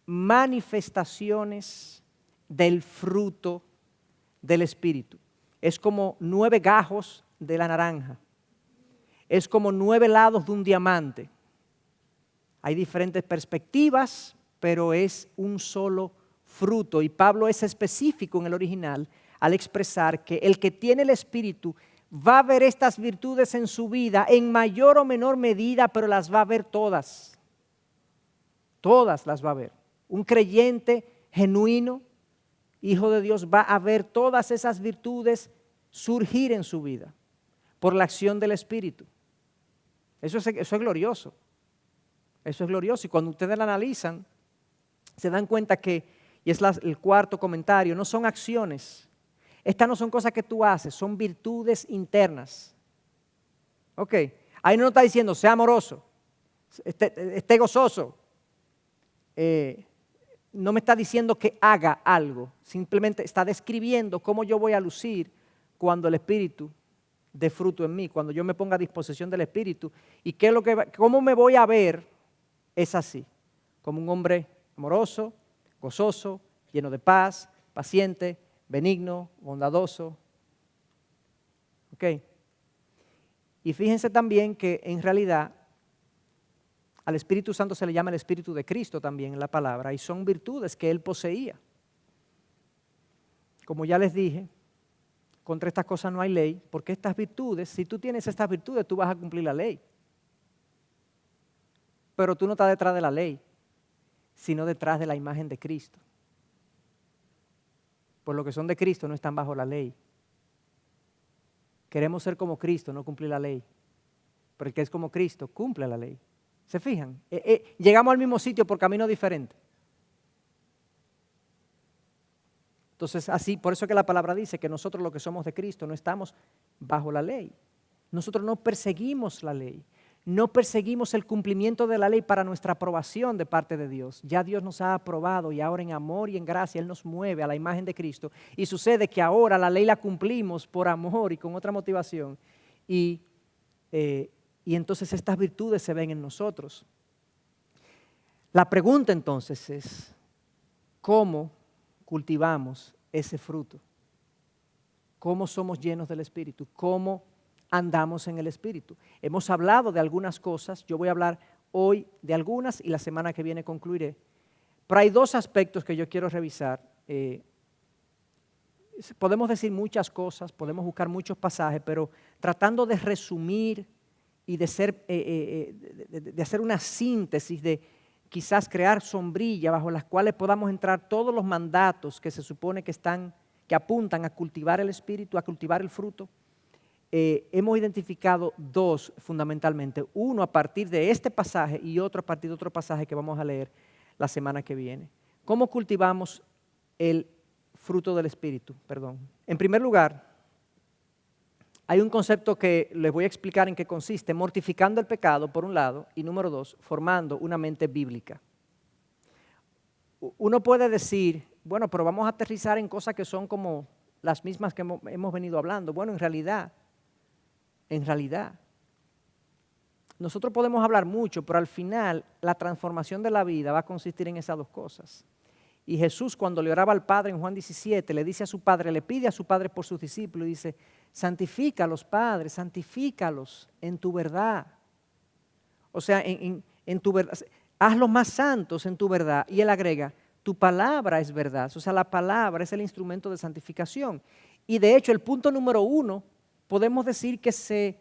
manifestaciones del fruto del Espíritu. Es como 9 gajos de la naranja. Es como 9 lados de un diamante. Hay diferentes perspectivas, pero es un solo fruto. Y Pablo es específico en el original al expresar que el que tiene el Espíritu va a ver estas virtudes en su vida en mayor o menor medida, pero las va a ver todas. Todas las va a ver. Un creyente genuino, hijo de Dios, va a ver todas esas virtudes surgir en su vida por la acción del Espíritu. Eso es glorioso. Eso es glorioso. Y cuando ustedes la analizan, se dan cuenta que, y es el cuarto comentario, no son acciones. Estas no son cosas que tú haces, son virtudes internas. Ok, ahí no está diciendo, sea amoroso, esté gozoso. No me está diciendo que haga algo, simplemente está describiendo cómo yo voy a lucir cuando el Espíritu dé fruto en mí, cuando yo me ponga a disposición del Espíritu. Y cómo me voy a ver es así, como un hombre amoroso, gozoso, lleno de paz, paciente, benigno, bondadoso. ¿Ok? Y fíjense también que en realidad al Espíritu Santo se le llama el Espíritu de Cristo también en la palabra, y son virtudes que Él poseía. Como ya les dije, contra estas cosas no hay ley, porque estas virtudes, si tú tienes estas virtudes, tú vas a cumplir la ley. Pero tú no estás detrás de la ley, sino detrás de la imagen de Cristo. Por lo que son de Cristo no están bajo la ley. Queremos ser como Cristo, no cumplir la ley. Pero el que es como Cristo cumple la ley. ¿Se fijan? Llegamos al mismo sitio por caminos diferentes. Entonces, así, por eso que la palabra dice que nosotros los que somos de Cristo no estamos bajo la ley. Nosotros no perseguimos la ley. No perseguimos el cumplimiento de la ley para nuestra aprobación de parte de Dios. Ya Dios nos ha aprobado y ahora en amor y en gracia Él nos mueve a la imagen de Cristo. Y sucede que ahora la ley la cumplimos por amor y con otra motivación. Y entonces estas virtudes se ven en nosotros. La pregunta entonces es, ¿cómo cultivamos ese fruto? ¿Cómo somos llenos del Espíritu? ¿Cómo andamos en el Espíritu? Hemos hablado de algunas cosas, yo voy a hablar hoy de algunas y la semana que viene concluiré. Pero hay 2 aspectos que yo quiero revisar. Podemos decir muchas cosas, podemos buscar muchos pasajes, pero tratando de resumir y de hacer una síntesis, de quizás crear sombrillas bajo las cuales podamos entrar todos los mandatos que se supone que apuntan a cultivar el Espíritu, a cultivar el fruto. Hemos identificado 2 fundamentalmente, uno a partir de este pasaje y otro a partir de otro pasaje que vamos a leer la semana que viene. ¿Cómo cultivamos el fruto del Espíritu? En primer lugar, hay un concepto que les voy a explicar en qué consiste, mortificando el pecado, por un lado, y número dos, formando una mente bíblica. Uno puede decir, bueno, pero vamos a aterrizar en cosas que son como las mismas que hemos venido hablando. Bueno, en realidad, nosotros podemos hablar mucho, pero al final la transformación de la vida va a consistir en esas dos cosas. Y Jesús, cuando le oraba al Padre en Juan 17, le dice a su Padre, le pide a su Padre por sus discípulos y dice, santifícalos, Padre, santifícalos en tu verdad. O sea, en tu verdad, hazlos más santos en tu verdad. Y él agrega, tu palabra es verdad. O sea, la palabra es el instrumento de santificación. Y de hecho, el punto número 1, podemos decir que se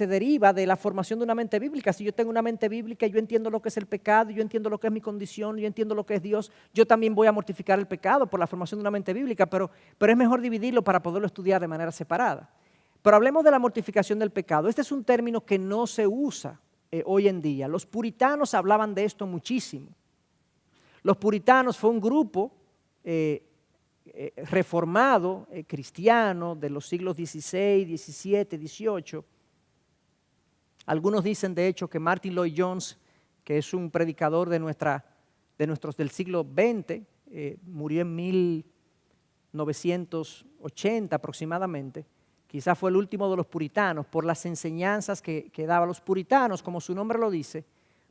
deriva de la formación de una mente bíblica. Si yo tengo una mente bíblica, yo entiendo lo que es el pecado, yo entiendo lo que es mi condición, yo entiendo lo que es Dios, yo también voy a mortificar el pecado por la formación de una mente bíblica, pero es mejor dividirlo para poderlo estudiar de manera separada. Pero hablemos de la mortificación del pecado. Este es un término que no se usa hoy en día. Los puritanos hablaban de esto muchísimo. Los puritanos fue un grupo reformado, cristiano, de los siglos XVI, XVII, XVIII. Algunos dicen, de hecho, que Martin Lloyd-Jones, que es un predicador del siglo XX, murió en 1980 aproximadamente, quizás fue el último de los puritanos, por las enseñanzas que daban los puritanos, como su nombre lo dice,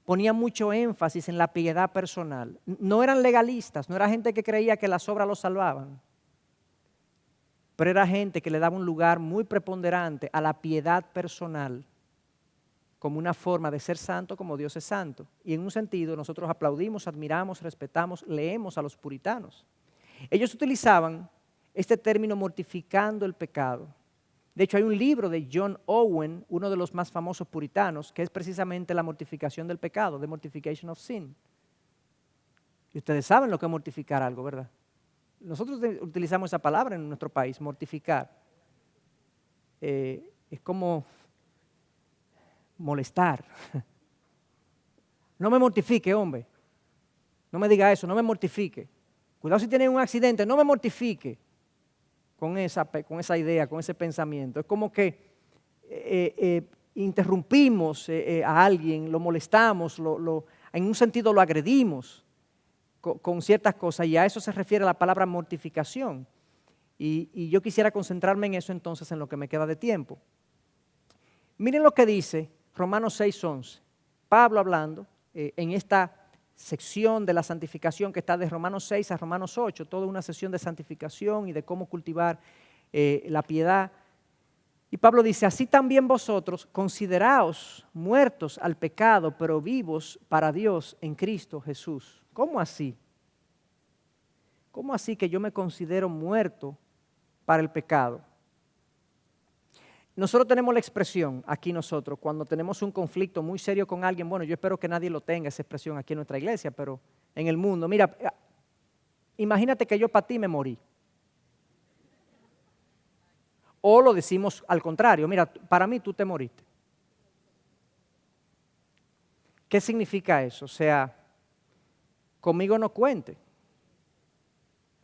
ponían mucho énfasis en la piedad personal. No eran legalistas, no era gente que creía que las obras los salvaban, pero era gente que le daba un lugar muy preponderante a la piedad personal, como una forma de ser santo como Dios es santo. Y en un sentido nosotros aplaudimos, admiramos, respetamos, leemos a los puritanos. Ellos utilizaban este término mortificando el pecado. De hecho hay un libro de John Owen, uno de los más famosos puritanos, que es precisamente la mortificación del pecado, The Mortification of Sin. Y ustedes saben lo que es mortificar algo, ¿verdad? Nosotros utilizamos esa palabra en nuestro país, mortificar. Es como molestar. No me mortifique, hombre. No me diga eso, no me mortifique. Cuidado si tiene un accidente, no me mortifique con esa idea, con ese pensamiento. Es como que interrumpimos a alguien, lo molestamos, en un sentido lo agredimos con ciertas cosas, y a eso se refiere la palabra mortificación. Y yo quisiera concentrarme en eso entonces en lo que me queda de tiempo. Miren lo que dice Romanos 6:11, Pablo hablando en esta sección de la santificación que está de Romanos 6 a Romanos 8, toda una sesión de santificación y de cómo cultivar la piedad. Y Pablo dice, así también vosotros consideraos muertos al pecado, pero vivos para Dios en Cristo Jesús. ¿Cómo así? ¿Cómo así que yo me considero muerto para el pecado? Nosotros tenemos la expresión aquí nosotros, cuando tenemos un conflicto muy serio con alguien, bueno, yo espero que nadie lo tenga esa expresión aquí en nuestra iglesia, pero en el mundo, mira, imagínate que yo para ti me morí. O lo decimos al contrario, mira, para mí tú te moriste. ¿Qué significa eso? O sea, conmigo no cuente.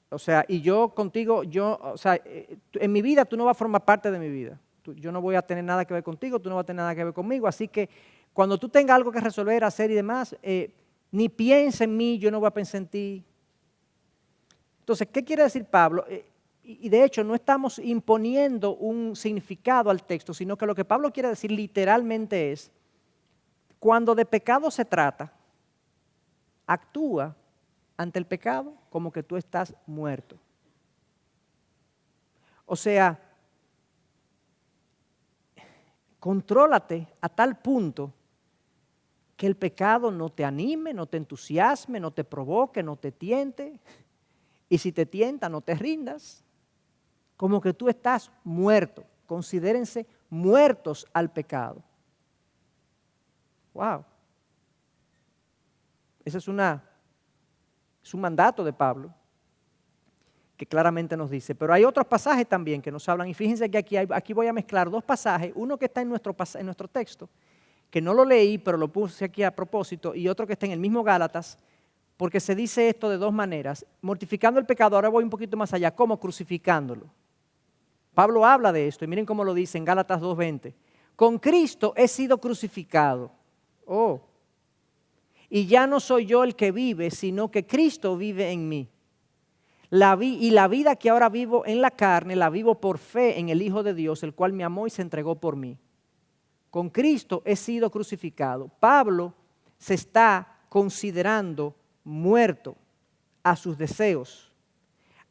O sea, y yo contigo, en mi vida tú no vas a formar parte de mi vida. Yo no voy a tener nada que ver contigo, tú no vas a tener nada que ver conmigo, así que cuando tú tengas algo que resolver, hacer y demás, ni piensa en mí, yo no voy a pensar en ti. Entonces, ¿qué quiere decir Pablo? Y de hecho no estamos imponiendo un significado al texto, sino que lo que Pablo quiere decir literalmente es, cuando de pecado se trata, actúa ante el pecado como que tú estás muerto. O sea, contrólate a tal punto que el pecado no te anime, no te entusiasme, no te provoque, no te tiente. Y si te tienta, no te rindas. Como que tú estás muerto. Considérense muertos al pecado. Wow. Ese es un mandato de Pablo que claramente nos dice. Pero hay otros pasajes también que nos hablan. Y fíjense que aquí voy a mezclar dos pasajes. Uno que está en nuestro texto, que no lo leí, pero lo puse aquí a propósito, y otro que está en el mismo Gálatas, porque se dice esto de dos maneras. Mortificando el pecado, ahora voy un poquito más allá, ¿cómo? Crucificándolo. Pablo habla de esto y miren cómo lo dice en Gálatas 2:20. Con Cristo he sido crucificado. Oh. Y ya no soy yo el que vive, sino que Cristo vive en mí. Y la vida que ahora vivo en la carne, la vivo por fe en el Hijo de Dios, el cual me amó y se entregó por mí. Con Cristo he sido crucificado. Pablo se está considerando muerto a sus deseos,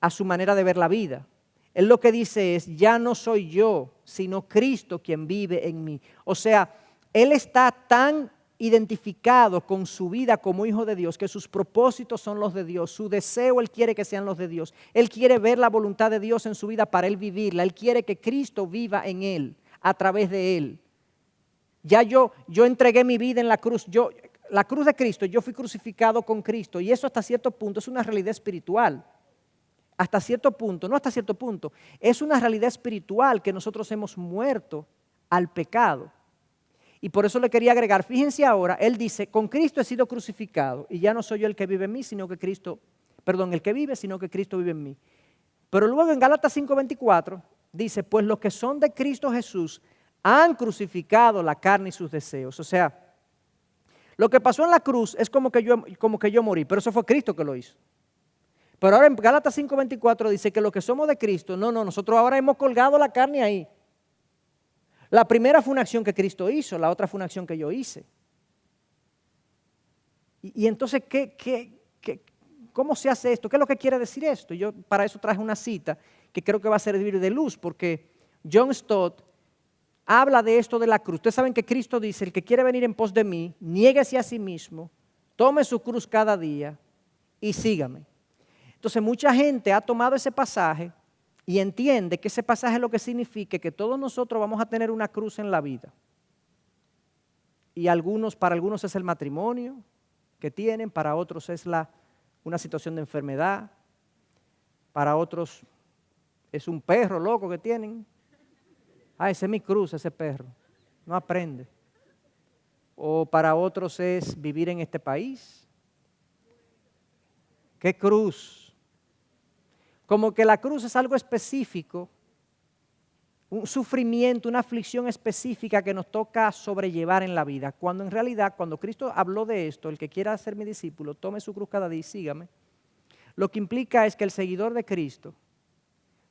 a su manera de ver la vida. Él lo que dice es, ya no soy yo, sino Cristo quien vive en mí. O sea, él está tan identificado con su vida como hijo de Dios, que sus propósitos son los de Dios, su deseo él quiere que sean los de Dios, él quiere ver la voluntad de Dios en su vida para él vivirla, él quiere que Cristo viva en él, a través de él. Ya yo entregué mi vida en la cruz, la cruz de Cristo, yo fui crucificado con Cristo y eso hasta cierto punto es una realidad espiritual. Hasta cierto punto, no hasta cierto punto, es una realidad espiritual que nosotros hemos muerto al pecado. Y por eso le quería agregar, fíjense ahora, él dice, con Cristo he sido crucificado y ya no soy yo el que vive en mí, sino que el que vive, sino que Cristo vive en mí. Pero luego en Gálatas 5:24 dice, pues los que son de Cristo Jesús han crucificado la carne y sus deseos. O sea, lo que pasó en la cruz es como que yo morí, pero eso fue Cristo que lo hizo. Pero ahora en Gálatas 5:24 dice que los que somos de Cristo, nosotros ahora hemos colgado la carne ahí. La primera fue una acción que Cristo hizo, la otra fue una acción que yo hice. Y entonces, ¿cómo se hace esto? ¿Qué es lo que quiere decir esto? Yo para eso traje una cita que creo que va a servir de luz, porque John Stott habla de esto de la cruz. Ustedes saben que Cristo dice, el que quiere venir en pos de mí, niéguese a sí mismo, tome su cruz cada día y sígame. Entonces mucha gente ha tomado ese pasaje y entiende que ese pasaje lo que significa que todos nosotros vamos a tener una cruz en la vida. Y para algunos es el matrimonio que tienen, para otros es una situación de enfermedad, para otros es un perro loco que tienen. Esa es mi cruz, ese perro, no aprende. O para otros es vivir en este país. ¿Qué cruz? Como que la cruz es algo específico, un sufrimiento, una aflicción específica que nos toca sobrellevar en la vida. Cuando en realidad, cuando Cristo habló de esto, el que quiera ser mi discípulo, tome su cruz cada día y sígame, lo que implica es que el seguidor de Cristo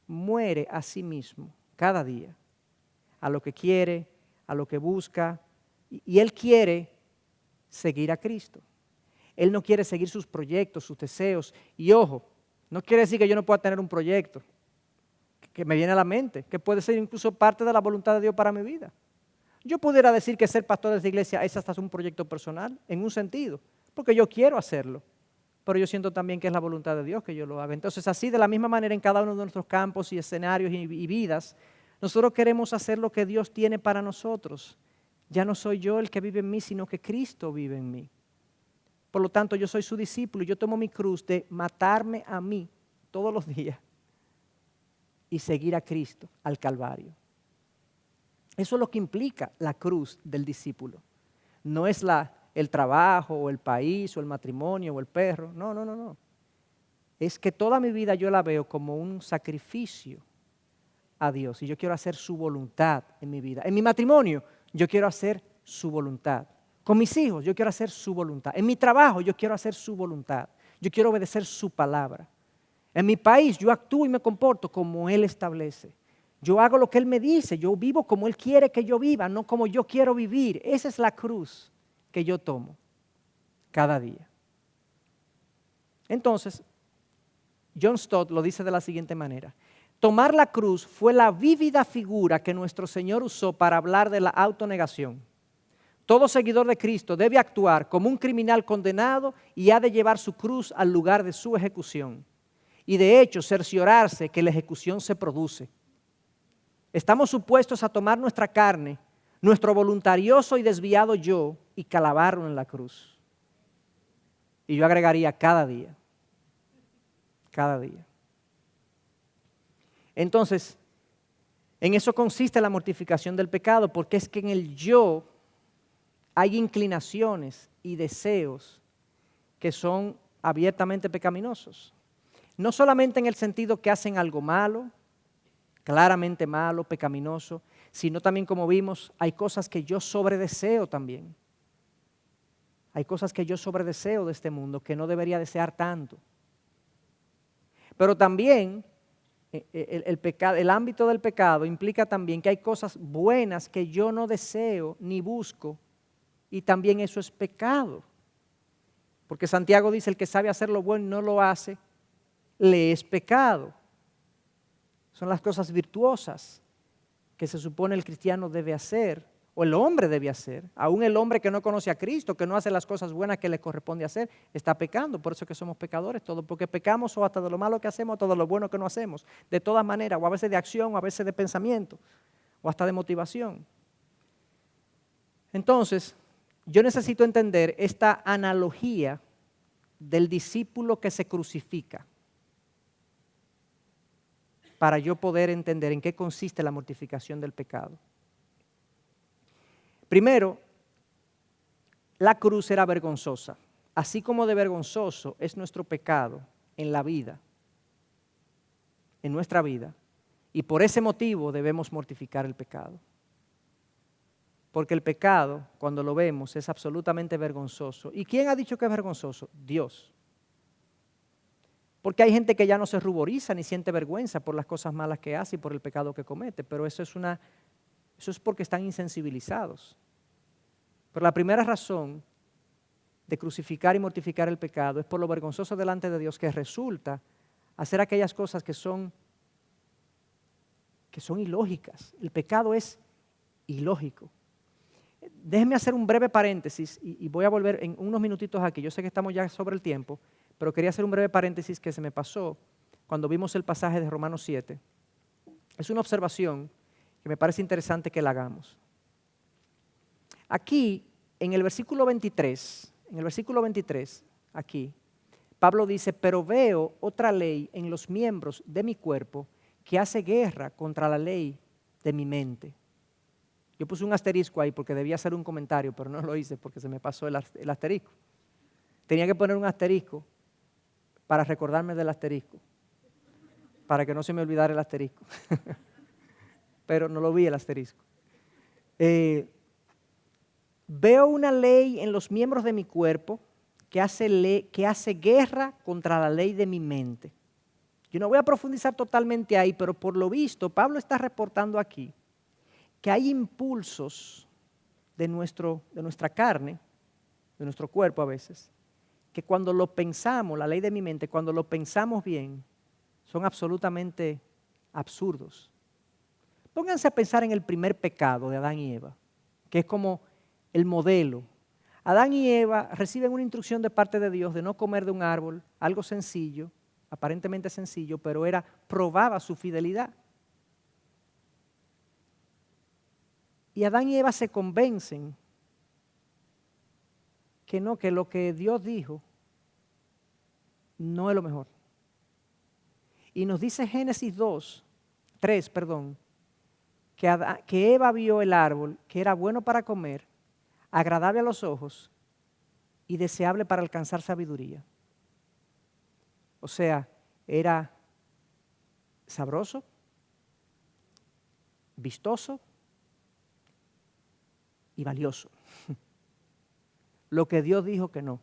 muere a sí mismo cada día, a lo que quiere, a lo que busca, y él quiere seguir a Cristo. Él no quiere seguir sus proyectos, sus deseos, y ojo, no quiere decir que yo no pueda tener un proyecto que me viene a la mente, que puede ser incluso parte de la voluntad de Dios para mi vida. Yo pudiera decir que ser pastor de esta iglesia es hasta un proyecto personal, en un sentido, porque yo quiero hacerlo, pero yo siento también que es la voluntad de Dios que yo lo haga. Entonces, así de la misma manera en cada uno de nuestros campos y escenarios y vidas, nosotros queremos hacer lo que Dios tiene para nosotros. Ya no soy yo el que vive en mí, sino que Cristo vive en mí. Por lo tanto, yo soy su discípulo y yo tomo mi cruz de matarme a mí todos los días y seguir a Cristo al Calvario. Eso es lo que implica la cruz del discípulo. No es el trabajo o el país o el matrimonio o el perro. No. Es que toda mi vida yo la veo como un sacrificio a Dios y yo quiero hacer su voluntad en mi vida. En mi matrimonio yo quiero hacer su voluntad. Con mis hijos yo quiero hacer su voluntad. En mi trabajo yo quiero hacer su voluntad. Yo quiero obedecer su palabra. En mi país yo actúo y me comporto como Él establece. Yo hago lo que Él me dice. Yo vivo como Él quiere que yo viva, no como yo quiero vivir. Esa es la cruz que yo tomo cada día. Entonces, John Stott lo dice de la siguiente manera. Tomar la cruz fue la vívida figura que nuestro Señor usó para hablar de la autonegación. Todo seguidor de Cristo debe actuar como un criminal condenado y ha de llevar su cruz al lugar de su ejecución. Y de hecho, cerciorarse que la ejecución se produce. Estamos supuestos a tomar nuestra carne, nuestro voluntarioso y desviado yo, y clavarlo en la cruz. Y yo agregaría cada día. Cada día. Entonces, en eso consiste la mortificación del pecado, porque es que en el yo hay inclinaciones y deseos que son abiertamente pecaminosos. No solamente en el sentido que hacen algo malo, claramente malo, pecaminoso, sino también, como vimos, hay cosas que yo sobredeseo también. Hay cosas que yo sobredeseo de este mundo que no debería desear tanto. Pero también el ámbito del pecado implica también que hay cosas buenas que yo no deseo ni busco, y también eso es pecado. Porque Santiago dice, el que sabe hacer lo bueno y no lo hace, le es pecado. Son las cosas virtuosas que se supone el cristiano debe hacer, o el hombre debe hacer. Aún el hombre que no conoce a Cristo, que no hace las cosas buenas que le corresponde hacer, está pecando. Por eso que somos pecadores todos, porque pecamos o hasta de lo malo que hacemos, o de lo bueno que no hacemos. De todas maneras, o a veces de acción, o a veces de pensamiento, o hasta de motivación. Entonces, yo necesito entender esta analogía del discípulo que se crucifica para yo poder entender en qué consiste la mortificación del pecado. Primero, la cruz era vergonzosa, así como de vergonzoso es nuestro pecado en la vida, en nuestra vida, y por ese motivo debemos mortificar el pecado. Porque el pecado, cuando lo vemos, es absolutamente vergonzoso. ¿Y quién ha dicho que es vergonzoso? Dios. Porque hay gente que ya no se ruboriza ni siente vergüenza por las cosas malas que hace y por el pecado que comete, pero eso es porque están insensibilizados. Pero la primera razón de crucificar y mortificar el pecado es por lo vergonzoso delante de Dios que resulta hacer aquellas cosas que son ilógicas. El pecado es ilógico. Déjenme hacer un breve paréntesis y voy a volver en unos minutitos aquí. Yo sé que estamos ya sobre el tiempo, pero quería hacer un breve paréntesis que se me pasó cuando vimos el pasaje de Romanos 7. Es una observación que me parece interesante que la hagamos. Aquí, en el versículo 23, aquí, Pablo dice, pero veo otra ley en los miembros de mi cuerpo que hace guerra contra la ley de mi mente. Yo puse un asterisco ahí porque debía hacer un comentario, pero no lo hice porque se me pasó el asterisco. Tenía que poner un asterisco para recordarme del asterisco, para que no se me olvidara el asterisco. Pero no lo vi el asterisco. Veo una ley en los miembros de mi cuerpo que hace guerra contra la ley de mi mente. Yo no voy a profundizar totalmente ahí, pero por lo visto Pablo está reportando aquí que hay impulsos de nuestra carne, de nuestro cuerpo a veces, que cuando lo pensamos, la ley de mi mente, cuando lo pensamos bien, son absolutamente absurdos. Pónganse a pensar en el primer pecado de Adán y Eva, que es como el modelo. Adán y Eva reciben una instrucción de parte de Dios de no comer de un árbol, algo sencillo, aparentemente sencillo, pero probaba su fidelidad. Y Adán y Eva se convencen que no, que lo que Dios dijo no es lo mejor. Y nos dice Génesis 3, que Eva vio el árbol que era bueno para comer, agradable a los ojos y deseable para alcanzar sabiduría. O sea, era sabroso, vistoso y valioso. Lo que Dios dijo que no.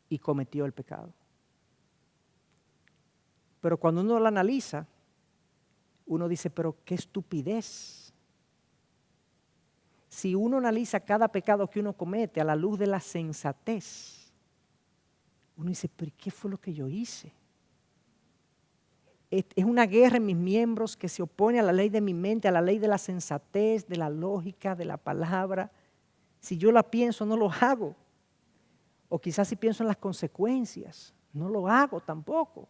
Y cometió el pecado. Pero cuando uno lo analiza, uno dice, pero qué estupidez. Si uno analiza cada pecado que uno comete a la luz de la sensatez, uno dice, pero ¿qué fue lo que yo hice? Es una guerra en mis miembros que se opone a la ley de mi mente, a la ley de la sensatez, de la lógica, de la palabra. Si yo la pienso, no lo hago. O quizás si pienso en las consecuencias, no lo hago tampoco.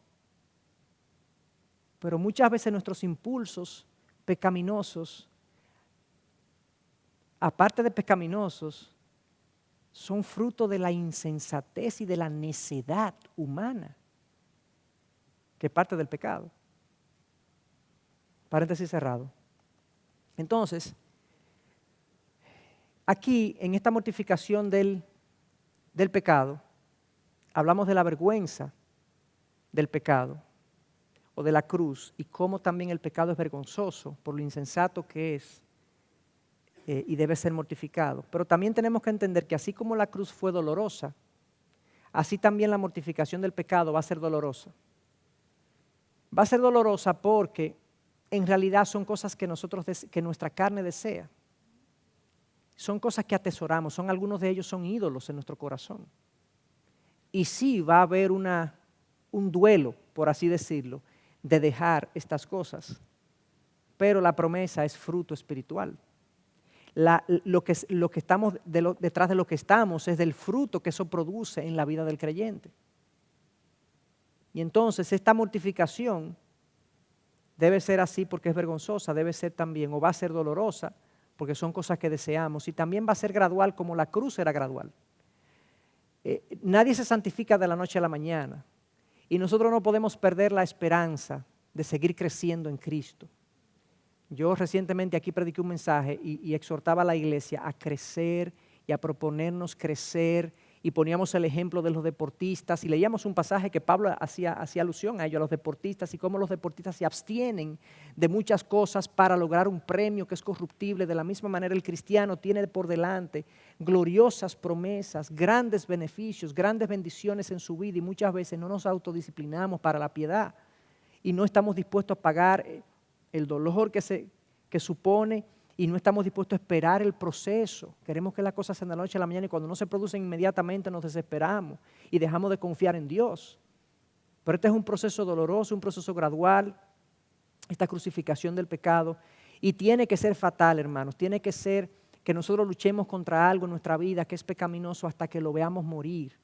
Pero muchas veces nuestros impulsos pecaminosos, aparte de pecaminosos, son fruto de la insensatez y de la necedad humana, que es parte del pecado. Paréntesis cerrado. Entonces, aquí en esta mortificación del pecado, hablamos de la vergüenza del pecado o de la cruz y cómo también el pecado es vergonzoso por lo insensato que es y debe ser mortificado. Pero también tenemos que entender que así como la cruz fue dolorosa, así también la mortificación del pecado va a ser dolorosa. Va a ser dolorosa porque en realidad son cosas que que nuestra carne desea. Son cosas que atesoramos, algunos de ellos son ídolos en nuestro corazón. Y sí va a haber un duelo, por así decirlo, de dejar estas cosas. Pero la promesa es fruto espiritual. Lo que estamos detrás de lo que estamos es del fruto que eso produce en la vida del creyente. Y entonces esta mortificación debe ser así porque es vergonzosa, debe ser también, o va a ser dolorosa, porque son cosas que deseamos, y también va a ser gradual como la cruz era gradual. Nadie se santifica de la noche a la mañana, y nosotros no podemos perder la esperanza de seguir creciendo en Cristo. Yo recientemente aquí prediqué un mensaje y exhortaba a la iglesia a crecer y a proponernos crecer, y poníamos el ejemplo de los deportistas y leíamos un pasaje que Pablo hacía alusión a ello, a los deportistas, y cómo los deportistas se abstienen de muchas cosas para lograr un premio que es corruptible. De la misma manera el cristiano tiene por delante gloriosas promesas, grandes beneficios, grandes bendiciones en su vida, y muchas veces no nos autodisciplinamos para la piedad y no estamos dispuestos a pagar el dolor que supone, y no estamos dispuestos a esperar el proceso. Queremos que las cosas sean de la noche a la mañana, y cuando no se producen inmediatamente nos desesperamos y dejamos de confiar en Dios. Pero este es un proceso doloroso, un proceso gradual, esta crucificación del pecado, y tiene que ser fatal, hermanos. Tiene que ser que nosotros luchemos contra algo en nuestra vida que es pecaminoso hasta que lo veamos morir,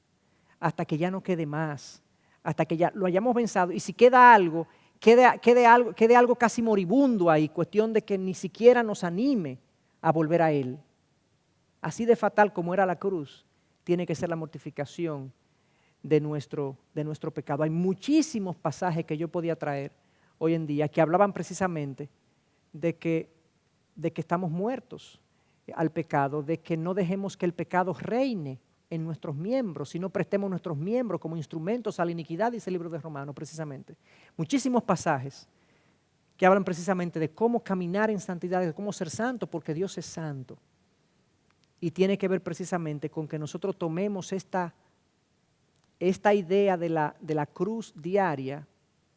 hasta que ya no quede más, hasta que ya lo hayamos vencido. Y si queda algo, quede algo casi moribundo ahí, cuestión de que ni siquiera nos anime a volver a Él. Así de fatal como era la cruz, tiene que ser la mortificación de nuestro pecado. Hay muchísimos pasajes que yo podía traer hoy en día que hablaban precisamente de que estamos muertos al pecado, de que no dejemos que el pecado reine en nuestros miembros, sino prestemos nuestros miembros como instrumentos a la iniquidad, dice el libro de Romanos precisamente. Muchísimos pasajes que hablan precisamente de cómo caminar en santidad, de cómo ser santo, porque Dios es santo. Y tiene que ver precisamente con que nosotros tomemos esta idea de la cruz diaria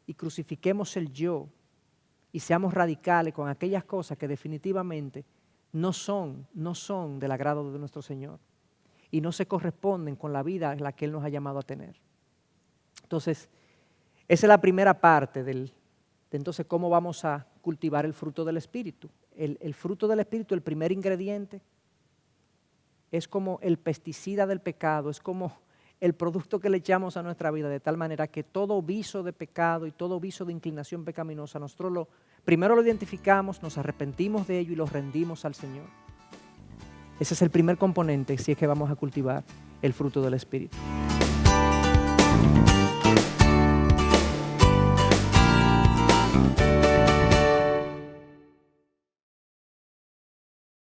y crucifiquemos el yo y seamos radicales con aquellas cosas que definitivamente no son del agrado de nuestro Señor y no se corresponden con la vida en la que Él nos ha llamado a tener. Entonces, esa es la primera parte de entonces cómo vamos a cultivar el fruto del Espíritu. El fruto del Espíritu, el primer ingrediente, es como el pesticida del pecado, es como el producto que le echamos a nuestra vida, de tal manera que todo vicio de pecado y todo vicio de inclinación pecaminosa, nosotros primero lo identificamos, nos arrepentimos de ello y lo rendimos al Señor. Ese es el primer componente si es que vamos a cultivar el fruto del Espíritu.